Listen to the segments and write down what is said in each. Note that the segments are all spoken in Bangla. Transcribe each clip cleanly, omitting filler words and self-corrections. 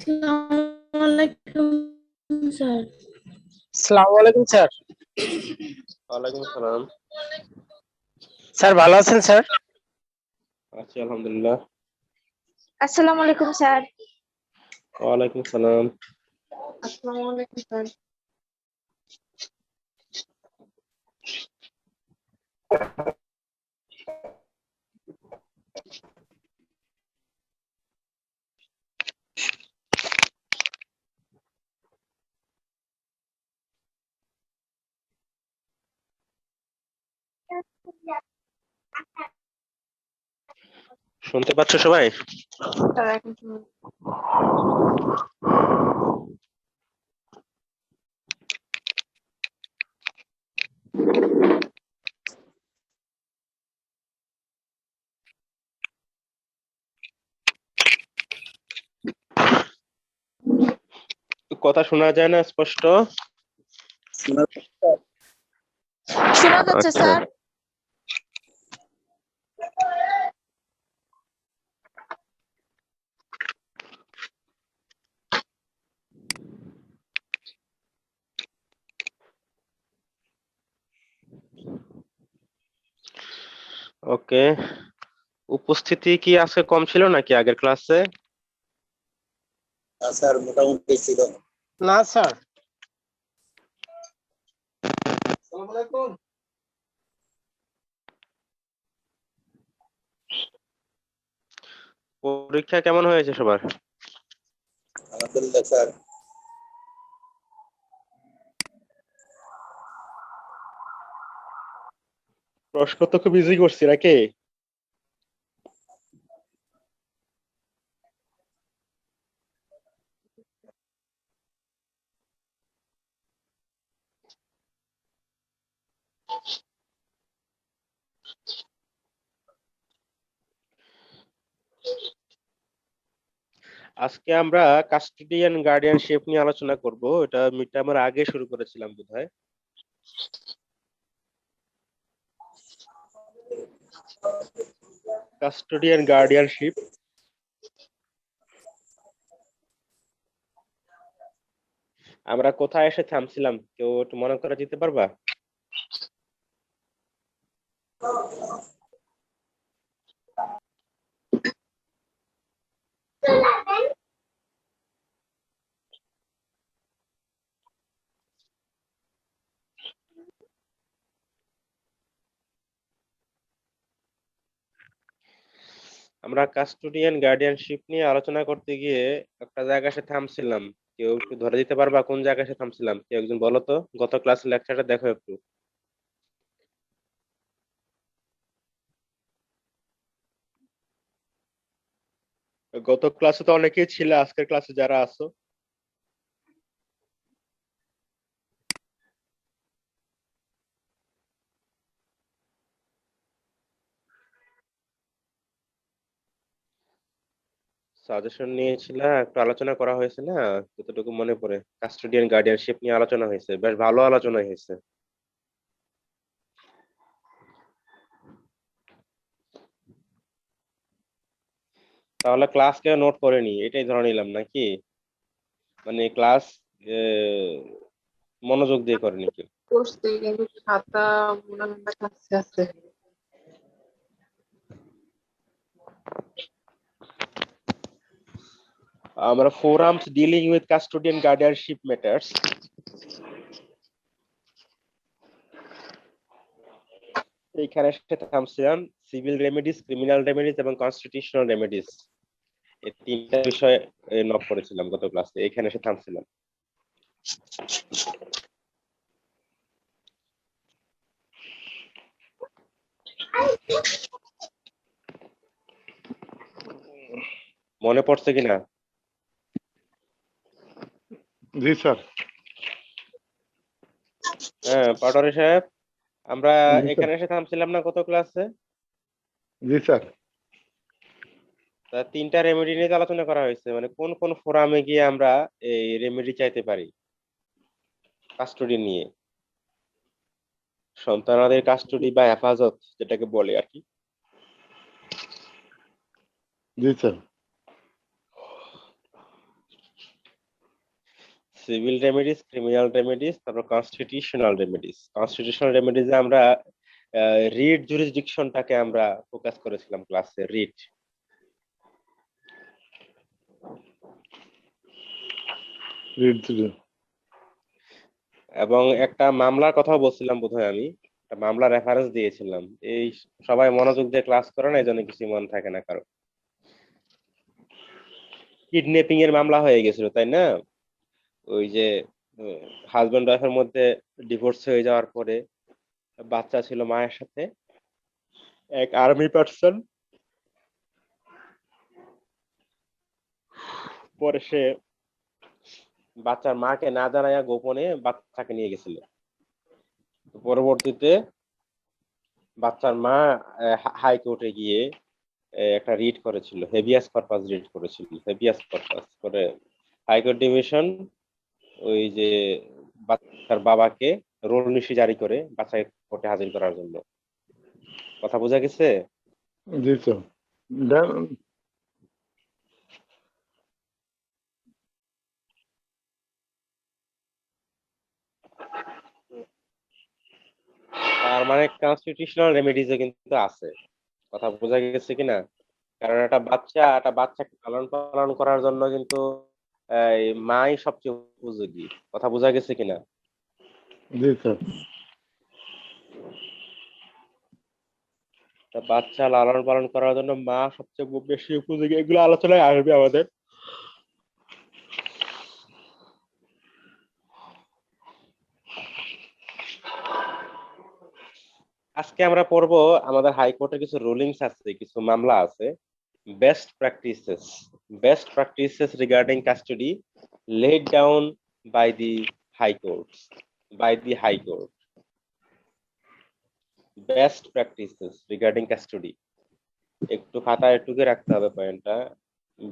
আসসালামু আলাইকুম স্যার। আসসালামু আলাইকুম স্যার। ওয়ালাইকুম সালাম। স্যার ভালো আছেন স্যার? আছি আলহামদুলিল্লাহ। আসসালামু আলাইকুম স্যার। ওয়ালাইকুম সালাম। আসসালামু আলাইকুম স্যার। শুনতে পাচ্ছ সবাই? স্যার এখন শুনুন। কথা শোনা যায় না স্পষ্ট? শোনা যাচ্ছে আচ্ছা। স্যার। ওকে, উপস্থিতি কি আজকে কম ছিল নাকি আগের ক্লাসে? স্যার মোটামুটি ছিল। না স্যার। পরীক্ষা কেমন হয়েছে সবার? আলহামদুলিল্লাহ স্যার। প্রশ্ন তো খুব ইজি করছি নাকি? আজকে আমরা কাস্টোডিয়ান গার্ডিয়ানশিপ নিয়ে আলোচনা করব। এটা মিটা আমরা আগে শুরু করেছিলাম বোধহয়। কাস্টোডিয়ান গার্ডিয়ানশিপ আমরা কোথায় এসে থামছিলাম, কেউ একটু মনে করে দিতে পারবা? আমরা কাস্টোডিয়ান গার্ডিয়ানশিপ নিয়ে আলোচনা করতে গিয়ে একটা জায়গায় এসে থামছিলাম। কেউ একটু ধরে দিতে পারবা কোন জায়গায় এসে থামছিলাম? কেউ একজন বলো তো, গত ক্লাসের লেকচারটা দেখো একটু। গত ক্লাসে তো অনেকেই ছিল, আজকের ক্লাসে যারা আছো। সাজেশন নিয়েছিল, একটু আলোচনা করা হয়েছে না? যতটুকু মনে পড়ে কাস্টোডিয়ান গার্ডিয়ানশিপ নিয়ে আলোচনা হয়েছে, বেশ ভালো আলোচনা হয়েছে। তাহলে ক্লাস কেউ নোট করেনি এটাই ধরে নিলাম নাকি? মানে ক্লাস মনোযোগ দিয়ে করেনি কেউ। করছি কিন্তু খাতা মনে হয় আমার কাছে আছে। আমরা forums dealing with custodian guardianship matters, এইখানে এসে থামছিলাম। সিভিল রেমেডিস, ক্রিমিনাল রেমেডিস এবং কনস্টিটিউশনাল রেমেডিস, এই তিনটা বিষয় নক করেছিলাম গত ক্লাসে। এখানে এসে থামছিলাম। মনে পড়ছে কিনা? জি স্যার। হ্যাঁ পাটোয়ারি সাহেব, আমরা জি স্যার। এখানে এসে থামছিলাম না গত ক্লাসে? জি স্যার। তা তিনটা রেমেডি নিয়ে তো আলোচনা করা হয়েছে, মানে কোন কোন ফোরামে গিয়ে আমরা এই রেমেডি চাইতে পারি কাস্টডি নিয়ে, সন্তানাদের কাস্টডি বা হেফাজত যেটাকে বলে আর কি। জি sir. Civil remedies, criminal remedies, তারপর কনস্টিটিউশনাল রেমেডিস। কনস্টিটিউশনাল রেমেডিসে আমরা রিট জুরিসডিকশনটাকে আমরা ফোকাস করেছিলাম ক্লাসে, রিট। এবং একটা মামলার কথা বলছিলাম বোধহয়, আমি একটা মামলা রেফারেন্স দিয়েছিলাম। এই সবাই মনোযোগ দিয়ে ক্লাস করে না, এই জন্য কিছু মনে থাকে না কারো। কিডন্যাপিং এর মামলা হয়ে গেছিল, তাই না? ওই যে হাজবেন্ড ওয়াইফের মধ্যে ডিভোর্স হয়ে যাওয়ার পরে বাচ্চা ছিল মায়ের সাথে, এক আর্মি পার্সন পরে সে বাচ্চার মাকে না জানাইয়া গোপনে বাচ্চাকে নিয়ে গেছিল। পরবর্তীতে বাচ্চার মা হাইকোর্টে গিয়ে একটা রিট করেছিল, হেভিয়াস কর্পাস রিট করেছিল। হেভিয়াস কর্পাস করে হাইকোর্ট ডিভিশন ওই যে বাচ্চার বাবাকে রোল নিশি জারি করে বাচ্চাকে কোর্টে হাজির করার জন্য। কথা বোঝা গেছে? জি স্যার। দেন তার মানে কনস্টিটিউশনাল রেমেডিজও কিন্তু আছে। কথা বোঝা গেছে কিনা? কারণ একটা বাচ্চাকে লালন পালন করার জন্য কিন্তু মাই সবচেয়ে উপযোগী। কথা বোঝা গেছে কিনা? জি স্যার। বাচ্চা লালন পালন করার জন্য মা সবচেয়ে বেশি উপযোগী। এগুলো আলোচনায় আসবে আমাদের। আজকে আমরা পড়বো আমাদের হাইকোর্টের কিছু রুলিংস আছে, কিছু মামলা আছে। Best practices regarding custody laid down by the high courts, best practices regarding custody. একটু খাতায় টুকে রাখতে হবে পয়েন্টটা।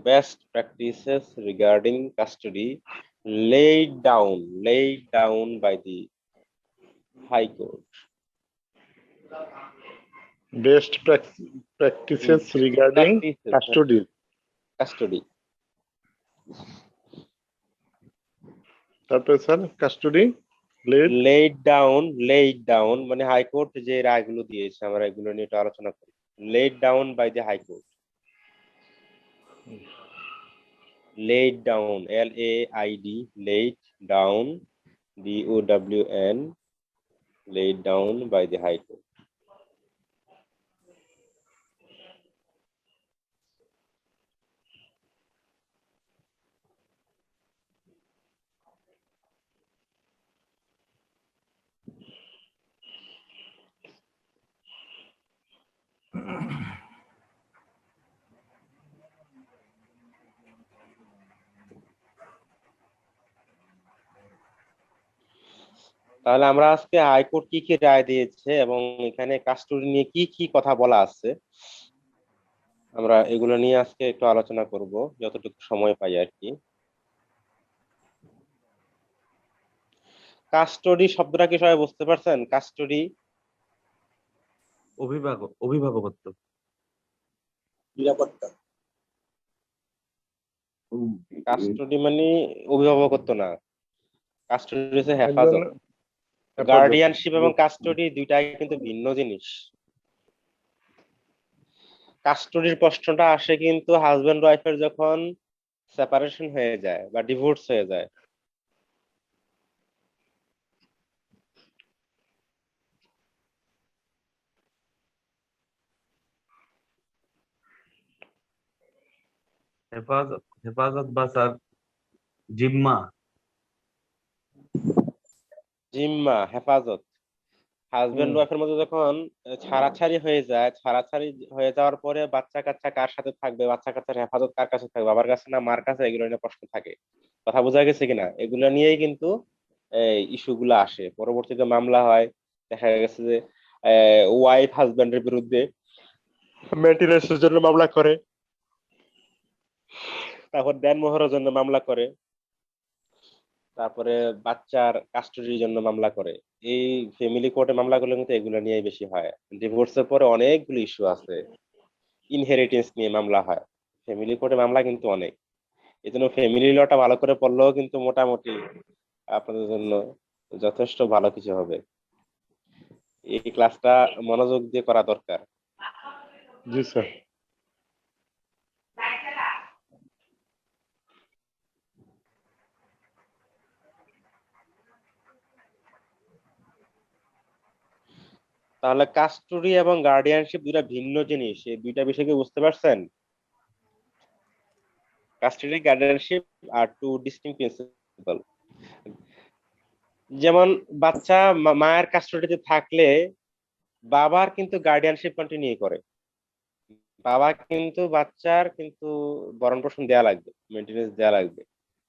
Best practices regarding custody laid down by the high court. Best practices regarding custody. তারপরে স্যার কাস্টডি laid down মানে হাইকোর্ট যে রায়গুলো দিয়েছে, আমরা এগুলো নিয়ে একটু আলোচনা করি। laid down by the high court. laid down, LAID, laid down, DOWN, laid down by the high court. তাহলে আমরা আজকে হাইকোর্ট কি কি রায় দিয়েছে এবং এখানে কাস্টডি নিয়ে কি কি কথা বলা আছে, আমরা এগুলো নিয়ে আজকে একটু আলোচনা করব যতটুকু সময় পাই আর কি। কাস্টডি শব্দটা কি সবাই বুঝতে পারছেন? কাস্টডি অভিভাবকত্ব, নিরাপত্তা। কাস্টডি মানে অভিভাবকত্ব না, কাস্টডি হচ্ছে হেফাজত। গার্ডিয়ানশিপ এবং কাস্টডি দুইটাই কিন্তু ভিন্ন জিনিস। কাস্টডির প্রশ্নটা আসে কিন্তু হাজবেন্ড ওয়াইফের যখন সেপারেশন হয়ে যায় বা ডিভোর্স হয়ে যায়। হেফাজত বা স্যার জিম্মা। জিম্মা, হেফাজত। হাজবেন্ড ওয়াইফের মধ্যে যখন ছাড়াছাড়ি হয়ে যায়, ছাড়াছাড়ি হয়ে যাওয়ার পরে বাচ্চা কাচ্চা কার সাথে থাকবে, বাচ্চা কাচ্চার হেফাজত কার কাছে থাকবে, বাবার কাছে না মার কাছে, এগুলো নিয়ে প্রশ্ন থাকে। কথা বোঝা গেছে কিনা? এগুলো নিয়েই কিন্তু ইস্যু গুলো আসে। পরবর্তীতে মামলা হয়, দেখা গেছে যে ওয়াইফ হাজবেন্ডের বিরুদ্ধে মেইনটেনেন্সের জন্য মামলা করে, তারপর দেনমোহরের জন্য মামলা করে, তারপরে বাচ্চার কাস্টডির জন্য মামলা করে। এই ফ্যামিলি কোর্টে মামলাগুলো কিন্তু এগুলো নিয়েই বেশি হয়। ডিভোর্সের পরে অনেকগুলো ইস্যু আছে, ইনহেরিটেন্স নিয়ে মামলা হয়। ফ্যামিলি কোর্টে মামলা কিন্তু অনেক। এই জন্য ফ্যামিলি লটা ভালো করে পড়লেও কিন্তু মোটামুটি আপনাদের জন্য যথেষ্ট ভালো কিছু হবে। এই ক্লাসটা মনোযোগ দিয়ে করা দরকার। जी सर। তাহলে কাস্টডি এবং গার্ডিয়ানশিপ দুইটা ভিন্ন জিনিস, এই দুইটা বিষয় কি বুঝতে পারছেন? কাস্টডি গার্ডিয়ানশিপ আর টু ডিস্টিংক্ট প্রিন্সিপাল। যেমন বাচ্চা মায়ের কাস্টডিতে থাকলে বাবার কিন্তু গার্ডিয়ানশিপ কন্টিনিউ করে, বাবা কিন্তু বাচ্চার কিন্তু ভরণ পোষণ দেয়া লাগবে, মেইনটেনেন্স দেয়া লাগবে।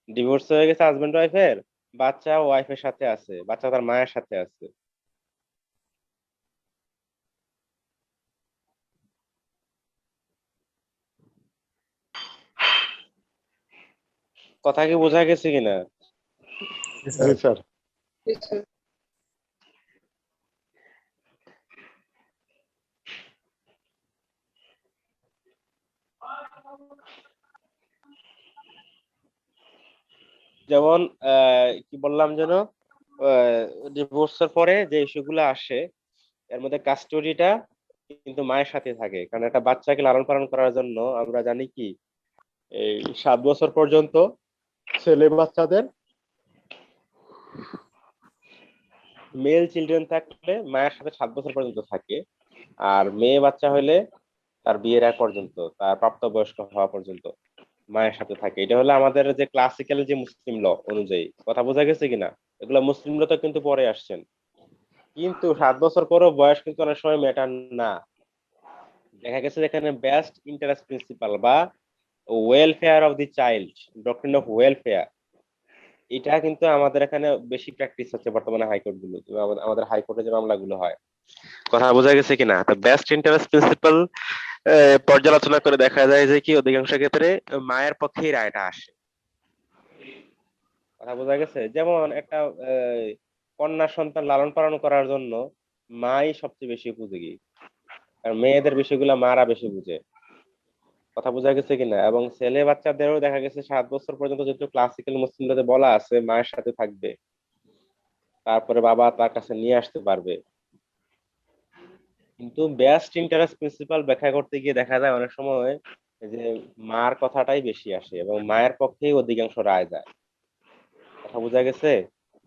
ডিভোর্স হয়ে গেছে হাজবেন্ড ওয়াইফের, বাচ্চা ওয়াইফের সাথে আছে, বাচ্চা তার মায়ের সাথে আছে। কথা কি বোঝা গেছে কিনা? जी सर। যেমন কি বললাম যেন, ডিভোর্সের পরে যে ইস্যুগুলো আসে এর মধ্যে কাস্টডিটা কিন্তু মায়ের সাথে থাকে, কারণ একটা বাচ্চাকে লালন পালন করার জন্য আমরা জানি কি এই 7 বছর পর্যন্ত ছেলে বাচ্চাদের মেল চিলড্রেন থাকলে মায়ের সাথে 7 বছর পর্যন্ত থাকে, আর মেয়ে বাচ্চা হলে তার বিয়ের আগ পর্যন্ত, তার প্রাপ্তবয়স্ক হওয়া পর্যন্ত মায়ের সাথে থাকে। এটা হলো আমাদের যে ক্লাসিক্যাল যে মুসলিম ল অনুযায়ী। কথা বোঝা গেছে কিনা? এগুলো মুসলিম ল তো কিন্তু পরে আসছেন, কিন্তু 7 বছর পরও বয়স কিন্তু অনেক সময় ম্যাটার না। দেখা গেছে এখানে বেস্ট ইন্টারেস্ট প্রিন্সিপাল বা welfare of the child, doctrine of welfare, এটা কিন্তু আমাদের এখানে বেশি প্র্যাকটিস হচ্ছে বর্তমানে হাইকোর্ট গুলো, আমাদের হাইকোর্টে যে মামলাগুলো হয়। কথা বোঝা গেছে কিনা? তো বেস্ট ইন্টারেস্ট প্রিন্সিপাল পর্যালোচনা করে দেখা যায় যে কি অধিকাংশ ক্ষেত্রে মায়ের পক্ষেই রায়টা আসে। কথা বোঝা গেছে? যেমন একটা কন্যা সন্তান লালন পালন করার জন্য মাই সবচেয়ে বেশি উপযোগী, আর মেয়েদের বিষয়গুলো মারা বেশি বুঝে। কথা বোঝা গেছে কিনা? এবং ছেলে বাচ্চাদেরও দেখা গেছে 7 বছর পর্যন্ত যেহেতু ক্লাসিক্যাল মুসলিমদের বলা আছে মায়ের সাথে থাকবে, তারপরে বাবা তার কাছে নিয়ে আসতে পারবে। কিন্তু বেস্ট ইন্টারেস্ট প্রিন্সিপাল ব্যাখ্যা করতে গিয়ে দেখা যায় অনেক সময় যে মার কথাটাই বেশি আসে এবং মায়ের পক্ষেই অধিকাংশ রায় যায়। কথা বোঝা গেছে?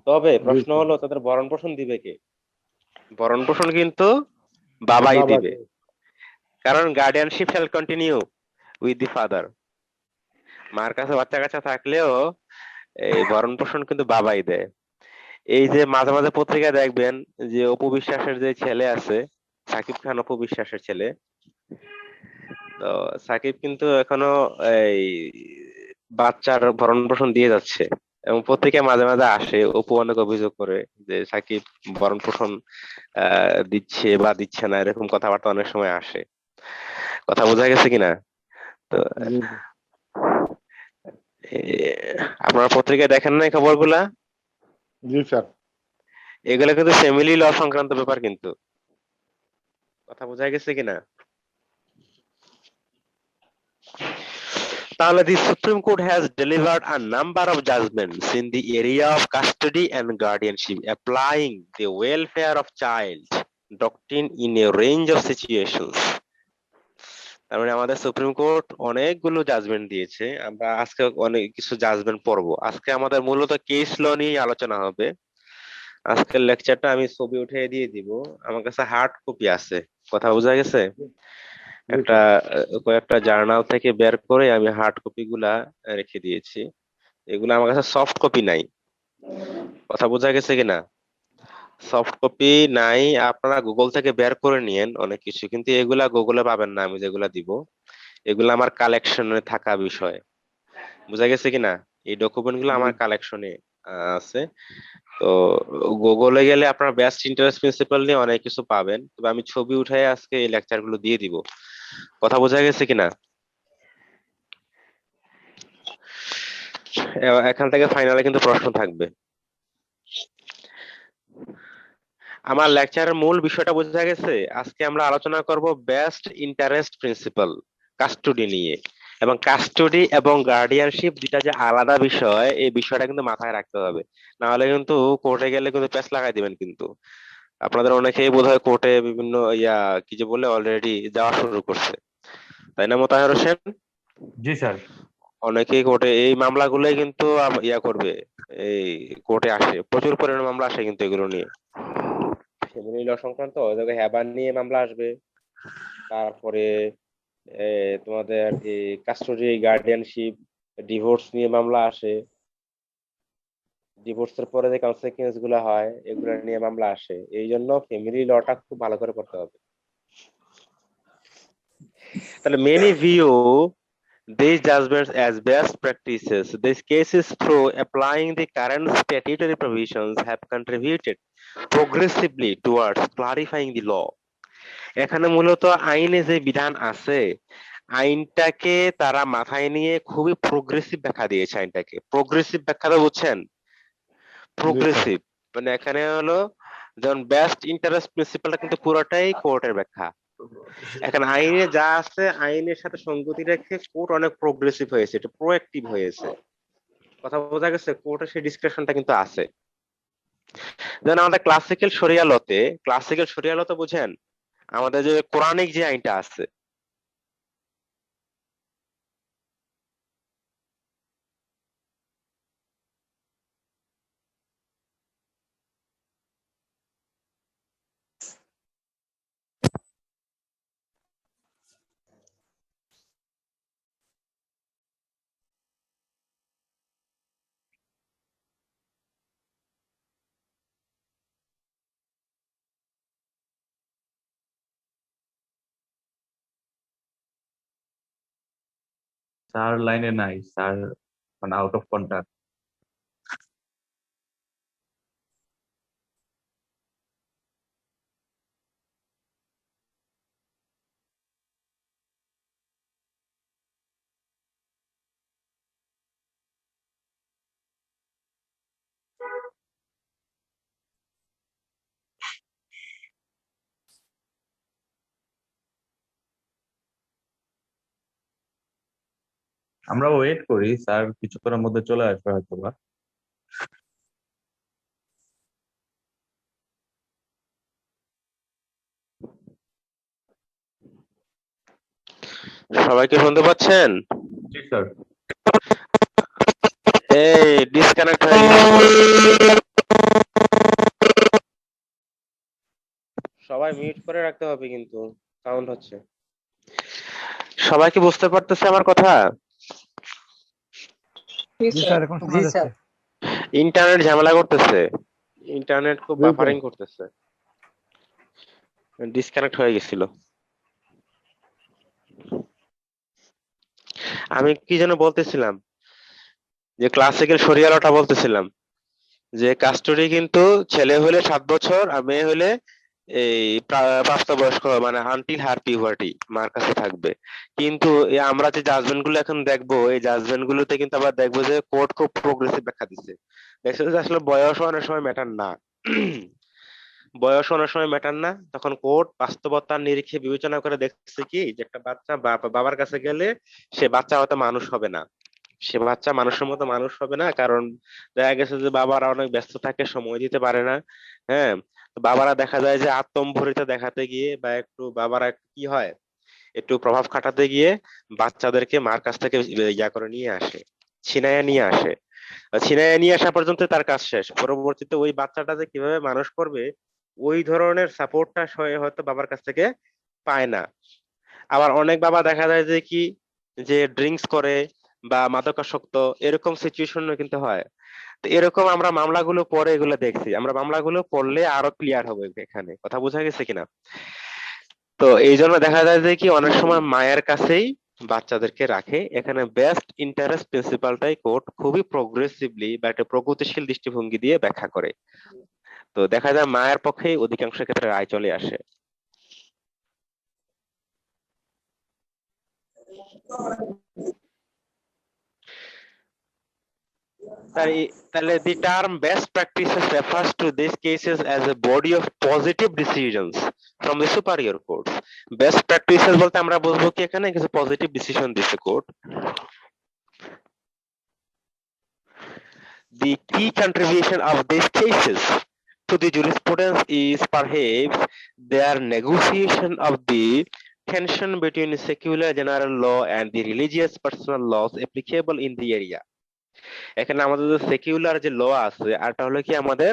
তবে প্রশ্ন হলো তাদের ভরণ পোষণ দিবে কে? ভরণ পোষণ কিন্তু বাবাই बाबा দিবে, কারণ guardianship shall continue with the father. মার কাছে বাচ্চা কাচ্চা থাকলেও এই ভরণ পোষণ কিন্তু বাবাই দেয়। এই যে মাঝে মাঝে পত্রিকায় দেখবেন যে অপু বিশ্বাসের যে ছেলে আছে, সাকিব খান অপু বিশ্বাসের ছেলে, তো সাকিব কিন্তু এখনো এই বাচ্চার ভরণ পোষণ দিয়ে যাচ্ছে, এবং পত্রিকায় মাঝে মাঝে আসে অপু অনেক অভিযোগ করে যে সাকিব ভরণ পোষণ দিচ্ছে বা দিচ্ছে না, এরকম কথাবার্তা অনেক সময় আসে। কথা বোঝা গেছে কিনা? তো जी আপনারা পত্রিকায় দেখেন না এই খবরগুলা? जी सर। এগুলো কিন্তু ফ্যামিলি ল সংক্রান্ত ব্যাপার কিন্তু। কথা বোঝা গেছে কিনা? তাহলে the Supreme Court has delivered a number of judgments in the area of custody and guardianship, applying the welfare of child doctrine in a range of situations. তার মানে আমাদের সুপ্রিম কোর্ট অনেকগুলো জাজমেন্ট দিয়েছে। আমরা আজকে অনেক কিছু জাজমেন্ট পড়বো। আজকে আমাদের মূলত কেস ল নিয়ে আলোচনা হবে। আজকের লেকচারটা আমি ছবি উঠিয়ে দিয়ে দিব, আমার কাছে হার্ড কপি আছে। কথা বোঝা গেছে? একটা কয়েকটা জার্নাল থেকে বের করে আমি হার্ড কপি গুলা রেখে দিয়েছি, এগুলো আমার কাছে সফট কপি নাই। কথা বোঝা গেছে কিনা? সফট কপি নাই, আপনারা গুগল থেকে বের করে নিয়েন অনেক কিছু, কিন্তু এগুলা গুগলে পাবেন না। আমি যেগুলা দিব এগুলো আমার কালেকশনে থাকা বিষয়। বুঝা গেছে কিনা? এই ডকুমেন্ট গুলো আমার কালেকশনে আছে। তো গুগলে গেলে আপনার বেস্ট ইন্টারেস্ট প্রিন্সিপাল নিয়ে অনেক কিছু পাবেন, তবে আমি ছবি উঠাই আজকে এই লেকচার গুলো দিয়ে দিব। কথা বোঝা গেছে কিনা? এখান থেকে ফাইনালে কিন্তু প্রশ্ন থাকবে। আমার লেকচারের মূল বিষয়টা বোঝা গেছে। আজকে আমরা আলোচনা করব বেস্ট ইন্টারেস্ট প্রিন্সিপাল কাস্টডি নিয়ে। এবং কাস্টডি এবং গার্ডিয়ানশিপ দুটা যে আলাদা বিষয়, এই বিষয়টা কিন্তু মাথায় রাখতে হবে, না হলে কিন্তু কোর্টে গেলে কিন্তু প্যাচ লাগাই দিবেন কিন্তু। আপনাদের অনেকেই বোধহয় কোর্টে বিভিন্ন কি যে বলে অলরেডি যাওয়া শুরু করছে, তাই না মোতাহার হোসেন? জি স্যার। অনেকেই কোর্টে এই মামলাগুলোই কিন্তু করবে, এই কোর্টে আসে, প্রচুর পরিমাণে মামলা আসে কিন্তু এগুলো নিয়ে, ফ্যামিলি ল সংক্রান্ত হ্যাবার নিয়ে মামলা আসবে, তারপরে তোমাদের এই কাস্টডি গার্ডিয়ানশিপ, ডিভোর্স নিয়ে মামলা আসে, ডিভোর্সের পরে যে কনসিকুয়েন্স গুলো হয় এগুলো নিয়ে মামলা আসে। এই জন্য ফ্যামিলি লটা খুব ভালো করে পড়তে হবে। তাহলে many view these judgments as best practices. These cases, through applying the current statutory provisions, have contributed progressively towards clarifying the law. এখানে মূলত আইনে যে বিধান আছে, আইনটাকে তারা মাথায় নিয়ে খুবই প্রোগ্রেসিভ ব্যাখ্যা দিয়েছে। আইনটাকে প্রোগ্রেসিভ ব্যাখ্যাটা বুঝছেন? প্রোগ্রেসিভ মানে এখানে হলো যেমন বেস্ট ইন্টারেস্ট প্রিন্সিপালটা কিন্তু পুরোটাই কোর্টের ব্যাখ্যা। এখন আইনে যা আছে আইনের সাথে সঙ্গতি রেখে কোর্ট অনেক প্রোগ্রেসিভ হয়েছে, এটা প্রোঅ্যাক্টিভ হয়েছে। কথা বোঝা গেছে? কোর্টের সেই ডিসক্রিপশনটা কিন্তু আছে। যেমন আমাদের ক্লাসিক্যাল শরিয়া ল তো বুঝেন, আমাদের যে কোরআনিক যে আইনটা আছে, স্যার লাইনে নাই স্যার, মানে আউট অফ কন্টাক্ট। আমরা ওয়েট করি, স্যার কিছুক্ষণের মধ্যে চলে আসবে হয়তো বা। সবাইকে শুনতে পাচ্ছেন? জি স্যার। এই ডিসকানেক্ট হয়ে গেছে, সবাই মিউট করে রাখতে হবে কিন্তু সাউন্ড হচ্ছে। সবাই কি বুঝতে পারতেছে আমার কথা? ইন্টারনেট ঝামেলা করতেছে, ইন্টারনেট খুব বাফারিং করতেছে, ডিসকানেক্ট হয়ে গেছিল। আমি কি যেন বলতেছিলাম, যে ক্লাসিক্যাল শরিয়া লটা বলতেছিলাম, যে কাস্টডি কিন্তু ছেলে হলে 7 বছর আর মেয়ে হলে এই প্রাপ্তবয়স্ক মানে আনটিল হার পিউবার্টি মার কাছে থাকবে। কিন্তু আমরা যে জাজমেন্ট গুলো এখন দেখবো, এই জাজমেন্ট গুলোতে কিন্তু আবার দেখবো যে কোর্ট খুব প্রোগ্রেসিভ ব্যাখ্যা দিচ্ছে। দেখছে যে আসলে বয়স অনেক সময় ম্যাটার না, বয়স অনেক সময় ম্যাটার না, তখন কোর্ট বাস্তবতার নিরিখে বিবেচনা করে দেখছে কি যে একটা বাচ্চা বাবার কাছে গেলে সে বাচ্চা হয়তো মানুষ হবে না, সে বাচ্চা মানুষের মতো মানুষ হবে না, কারণ দেখা গেছে যে বাবারা অনেক ব্যস্ত থাকে, সময় দিতে পারে না। হ্যাঁ, বাবারা দেখা যায় যে আত্মম্ভরিতা দেখাতে গিয়ে বা একটু বাবারা কি হয়, একটু প্রভাব খাটাতে গিয়ে বাচ্চাদেরকে মার কাছ থেকে করে নিয়ে আসে, ছিনাইয়া নিয়ে আসে। ছিনাইয়া নিয়ে আসা পর্যন্ত তার কাজ শেষ, পরবর্তীতে ওই বাচ্চাটা যে কিভাবে মানুষ করবে ওই ধরনের সাপোর্টটা সে হয়তো বাবার কাছ থেকে পায় না। আবার অনেক বাবা দেখা যায় যে কি, যে ড্রিঙ্কস করে বা মাদকাসক্ত, এরকম সিচুয়েশনও কিন্তু হয়। তো এরকম আমরা মামলাগুলো পরে এগুলো দেখছি, আমরা মামলাগুলো পড়লে আরো ক্লিয়ার হবে এখানে, কথা বোঝা গেছে কিনা? তো এই জন্য দেখা যায় যে কি অনেক সময় মায়ের কাছেই বাচ্চাদেরকে রাখে। এখানে বেস্ট ইন্টারেস্ট প্রিন্সিপালটাই কোর্ট খুবই প্রোগ্রেসিভলি বা একটা প্রগতিশীল দৃষ্টিভঙ্গি দিয়ে ব্যাখ্যা করে। তো দেখা যায় মায়ের পক্ষেই অধিকাংশ ক্ষেত্রে রায় চলে আসে। তাহলে the term best practices refers to these cases as a body of positive decisions from the superior courts. Best practices বলতে আমরা বুঝবো কি এখানে কিছু পজিটিভ ডিসিশন দিচ্ছে court. The key contribution of these cases to the jurisprudence is perhaps their negotiation of the tension between secular general law and the religious personal laws applicable in the area. এখানে আমাদের যে সেকুলার যে ল আছে আরটা হলো কি আমাদের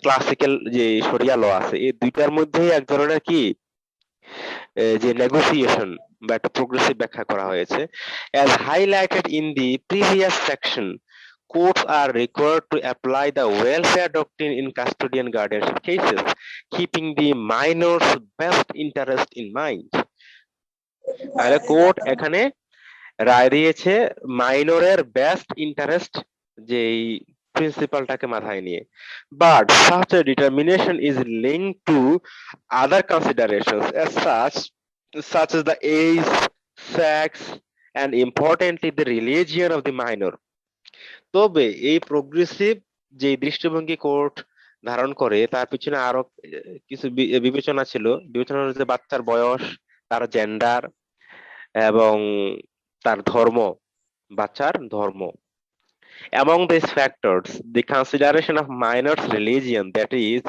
ক্লাসিক্যাল যে শরিয়া ল আছে, এই দুইটার মধ্যে এক ধরনের কি যে নেগোসিয়েশন বা একটা প্রোগ্রেসিভ ব্যাখ্যা করা হয়েছে। As highlighted in the previous section, courts are required to apply the welfare doctrine in custody and guardianship cases, keeping the minor's best interest in mind. তাহলে কোর্ট এখানে রায় দিয়েছে মাইনরের বেস্ট ইন্টারেস্ট যেই প্রিন্সিপালটাকে মাথায় নিয়ে। But such a determination is linked to other considerations as such as the age, sex, and importantly the religion of the minor. তবে এই প্রোগ্রেসিভ যে দৃষ্টিভঙ্গি কোর্ট ধারণ করে তার পিছনে আরো কিছু বিবেচনা ছিল। বিবেচনা হচ্ছে বাচ্চার বয়স, তার জেন্ডার এবং তার ধর্ম, বাচ্চার ধর্ম। Among these factors, the consideration of minor's religion, that is,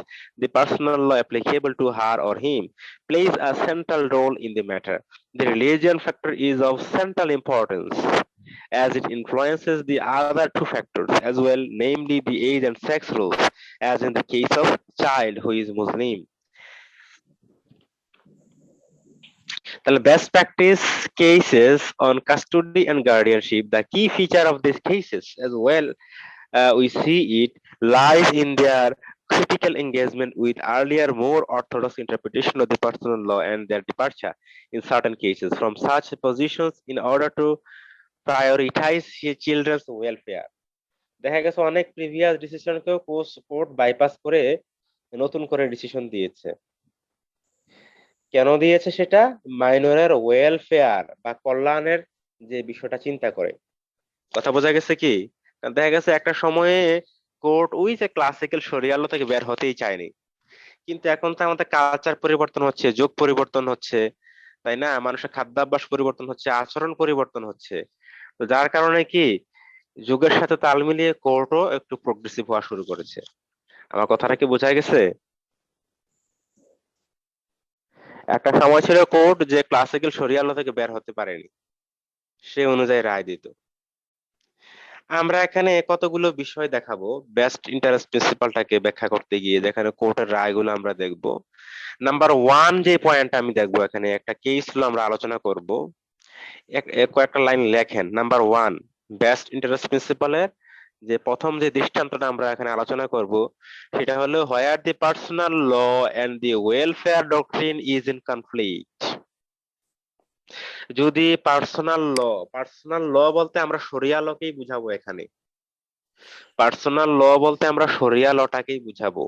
the personal law applicable to her or him, plays a central role in the matter. The religion factor is of central importance as it influences the other two factors as well, namely the age and sex rules, as in the case of child who is Muslim. The best practice cases on custody and guardianship, the key feature of these cases as well, we see it lies in their critical engagement with earlier more orthodox interpretation of the personal law and their departure in certain cases from such positions in order to prioritize children's welfare. দেখা গেছে অনেক প্রিভিয়াস ডিসিশনকেও কোর্ট বাইপাস করে নতুন করে ডিসিশন দিয়েছে। কেন দিয়েছে সেটা? মাইনরের ওয়েলফেয়ার বা কল্যাণের যে বিষয়টা চিন্তা করে। কথা বোঝা গেছে কি? দেখা গেছে একটা সময়ে কোর্ট ওই যে ক্লাসিক্যাল শরিয়া ল থেকে বের হতেই চায়নি, কিন্তু এখন তো আমাদের কালচার পরিবর্তন হচ্ছে, যুগ পরিবর্তন হচ্ছে, তাই না? মানুষের খাদ্যাভ্যাস পরিবর্তন হচ্ছে, আচরণ পরিবর্তন হচ্ছে, তো যার কারণে কি যুগের সাথে তাল মিলিয়ে কোর্টও একটু প্রোগ্রেসিভ হওয়া শুরু করেছে। আমার কথাটা কি বোঝা গেছে? একটা সময় ছিল কোর্ট যে ক্লাসিক্যাল শরিয়া ল থেকে বের হতে পারেনি, সে অনুযায়ী রায় দিত। আমরা এখানে কতগুলো বিষয় দেখাবো বেস্ট ইন্টারেস্ট প্রিন্সিপালটাকে ব্যাখ্যা করতে গিয়ে, যেখানে কোর্টের রায়গুলো আমরা দেখব। নাম্বার 1 যে পয়েন্ট আমি দেখবো, এখানে একটা কেস ল আমরা আলোচনা করব। কয়েকটা লাইন লেখেন। নাম্বার 1, বেস্ট ইন্টারেস্ট প্রিন্সিপালের যে প্রথম যে দৃষ্টান্তটা আমরা এখানে আলোচনা করব সেটা হলো where the personal law and the welfare doctrine is in conflict. যদি পার্সোনাল ল বলতে আমরা শরিয়া লকেই বুঝাবো। এখানে পার্সোনাল ল বলতে আমরা শরিয়া লটাকেই বুঝাবো।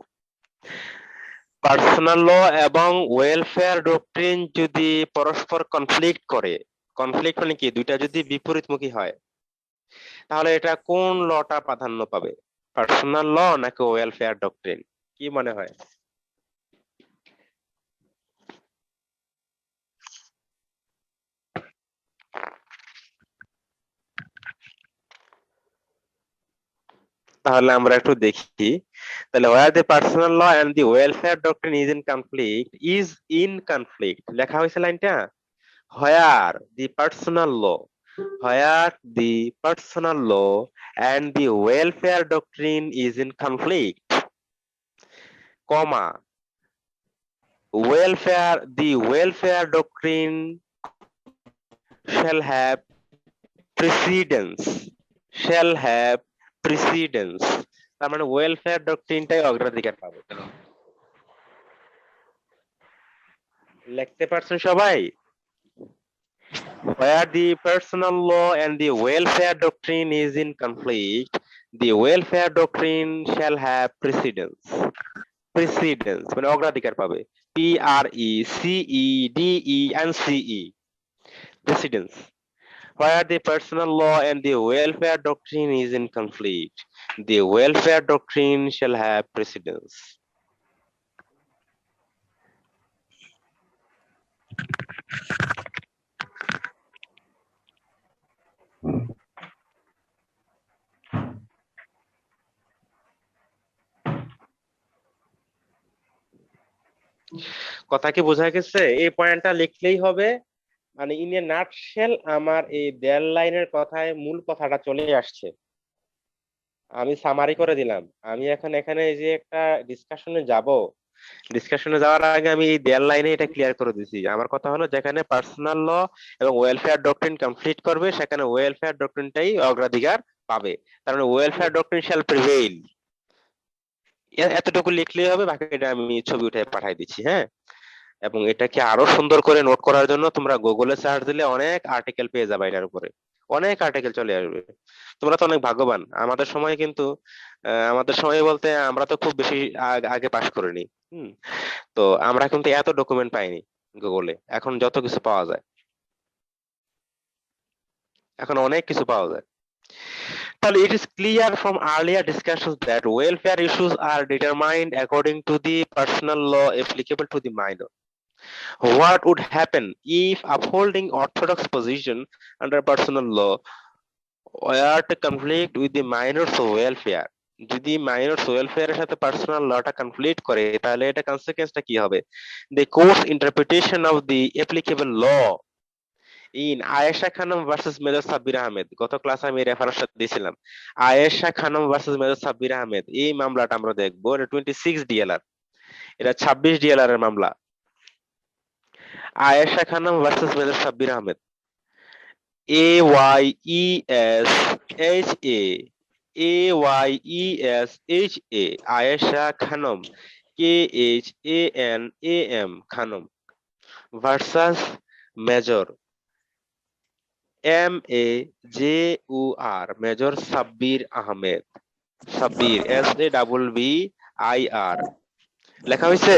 পার্সোনাল ল এবং ওয়েলফেয়ার ডক্ট্রিন যদি পরস্পর কনফ্লিক্ট করে, কনফ্লিক্ট মানে কি, দুইটা যদি বিপরীতমুখী হয়, তাহলে এটা কোন লটা প্রাধান্য পাবে, পার্সোনাল ল নাকি ওয়েলফেয়ার ডক্ট্রিন? কি মনে হয়? তাহলে আমরা একটু দেখি। তাহলে where the personal law and the welfare doctrine is in conflict লেখা হয়েছে লাইনটা, where the personal law and the welfare doctrine is in conflict, comma, the welfare doctrine shall have precedence, তার মানে ওয়েলফেয়ার ডক্ট্রিনটাই অগ্রাধিকার পাবে। লিখতে পারছেন সবাই? Where the personal law and the welfare doctrine is in conflict, the welfare doctrine shall have precedence মানে অগ্রাধিকার পাবে। PRECEDE precedence. Where the personal law and the welfare doctrine is in conflict, the welfare doctrine shall have precedence. কথা কি বোঝা গেছে? এই পয়েন্টটা লিখলেই হবে। মানে ইন এ নাটশেল আমার এই 1.5 লাইনের কথায় মূল কথাটা চলে আসছে। আমি সামারি করে দিলাম। আমি এখন এখানে এই যে একটা ডিসকাশনে যাব, ডিসকাশনে যাওয়ার আগে আমি এই 1.5 লাইনে এটা ক্লিয়ার করে দিছি। আমার কথা হলো যেখানে পার্সোনাল ল এবং ওয়েলফেয়ার ডক্ট্রিন কমপ্লিট করবে সেখানে ওয়েলফেয়ার ডক্ট্রিনটাই অগ্রাধিকার পাবে। তার মানে ওয়েলফেয়ার ডক্ট্রিন শ্যাল প্রিভেইল। এতটুকু লিখলেই হবে, বাকিটা আমি ছবি উঠে পাঠিয়ে দিচ্ছি, হ্যাঁ। এবং এটাকে আরো সুন্দর করে নোট করার জন্য তোমরা গুগলে সার্চ দিলে অনেক আর্টিকেল পেয়ে যাবে, এটার উপরে অনেক আর্টিকেল চলে আসবে। তোমরা তো অনেক ভাগ্যবান। আমাদের সময় কিন্তু আমাদের সময় বলতে আমরা তো খুব বেশি আগে পাশ করিনি। তো আমরা কিন্তু এত ডকুমেন্ট পাইনি গুগলে। এখন যত কিছু পাওয়া যায়, এখন অনেক কিছু পাওয়া যায়। তাহলে it is clear from earlier discussions that welfare issues are determined according to the personal law applicable to the minor. What would happen if upholding orthodox position under personal law were to conflict with the minor's welfare? যদি মাইনরস ওয়েলফেয়ারের সাথে পার্সোনাল লটা কনফ্লিক্ট করে তাহলে এটা কনসিকুয়েন্সটা কি হবে? The court's interpretation of the applicable law in Ayesha Khanam versus major Sabbir Ahmed, গত ক্লাসে আমি রেফারেন্সটা দিয়েছিলাম। আয়েশা খানম ভার্সেস মেজর সাব্বির আহমেদ, এই মামলাটা আমরা দেখবো। এটা 26 ডিএলআর, এটা 26 ডিএলআর এর মামলা। Ayesha Khanam versus major Sabbir Ahmed, AYESHA Ayesha Khanam, KHANAM Khanam versus major MAJUR major Sabbir Ahmed, Sabbir SABBIR লেখা হয়েছে।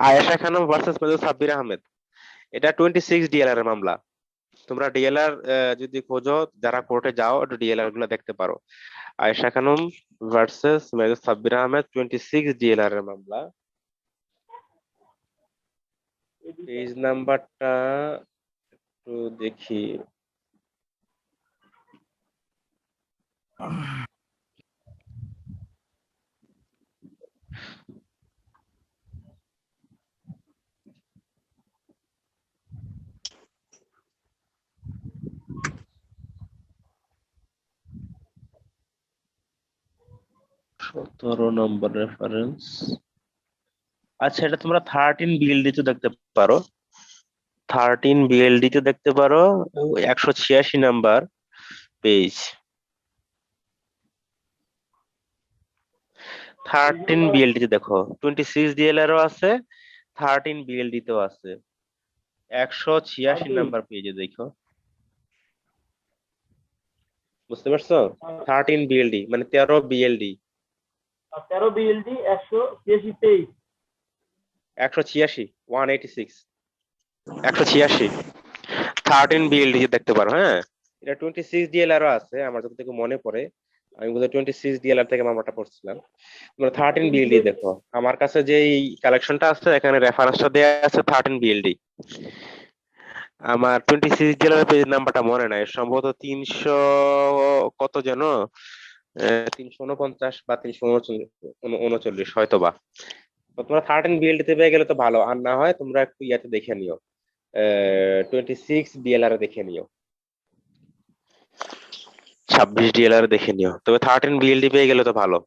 আয়েশা খানম ভার্সেস মেজর সাব্বির আহমেদ, এটা 26 ডিএলআর এর মামলা। তোমরা ডিএলআর যদি খোঁজো, যারা কোর্টে যাও, একটু ডিএলআর গুলো দেখতে পারো। Ayesha Khanam versus major Sabbir Ahmed 26 DLR এর মামলা। পেজ নাম্বারটা একটু দেখি। সতেরো নম্বর রেফারেন্স। আচ্ছা, এটা তোমরা 13 বিএলডি তে দেখতে পারো, 13 বিএলডি তে দেখতে পারো, 186 নাম্বার পেজ। 13 বিএলডি তে দেখো, 26 ডিএলআর ও আছে, 13 বিএলডি তেও আছে। 186 নাম্বার পেজে দেখো, বুঝতে পারছো? 13 বিএলডি মানে 13 বিএলডি, 13 বিএলডি 186 পেজ, 186 186 186 13 বিএলডি দেখতে পারো, হ্যাঁ। এটা 26 ডিএলআর আছে, আমার যতটুকু মনে পড়ে। আমি বোধহয় 26 ডিএলআর থেকে মামলাটা পড়ছিলাম। তোমরা 13 বিএলডি দেখো। আমার কাছে যে কালেকশনটা আছে এখানে রেফারেন্সটা দেয়া আছে 13 বিএলডি। আমার 26 ডিএলআর পেজ নাম্বারটা মনে নাই, সম্ভবত 300 কত যেন, 349 বা 339 হয়তো বা। তোমরা 13 বিএলডি তে পেয়ে গেলে তো ভালো, আর না হয় তোমরা একটু ইয়াতে দেখে নিও, 26 ডিএলআর দেখে নিও, 26 ডিএলআর দেখে নিও। তবে 13 বিএলডি পেয়ে গেলে তো ভালো।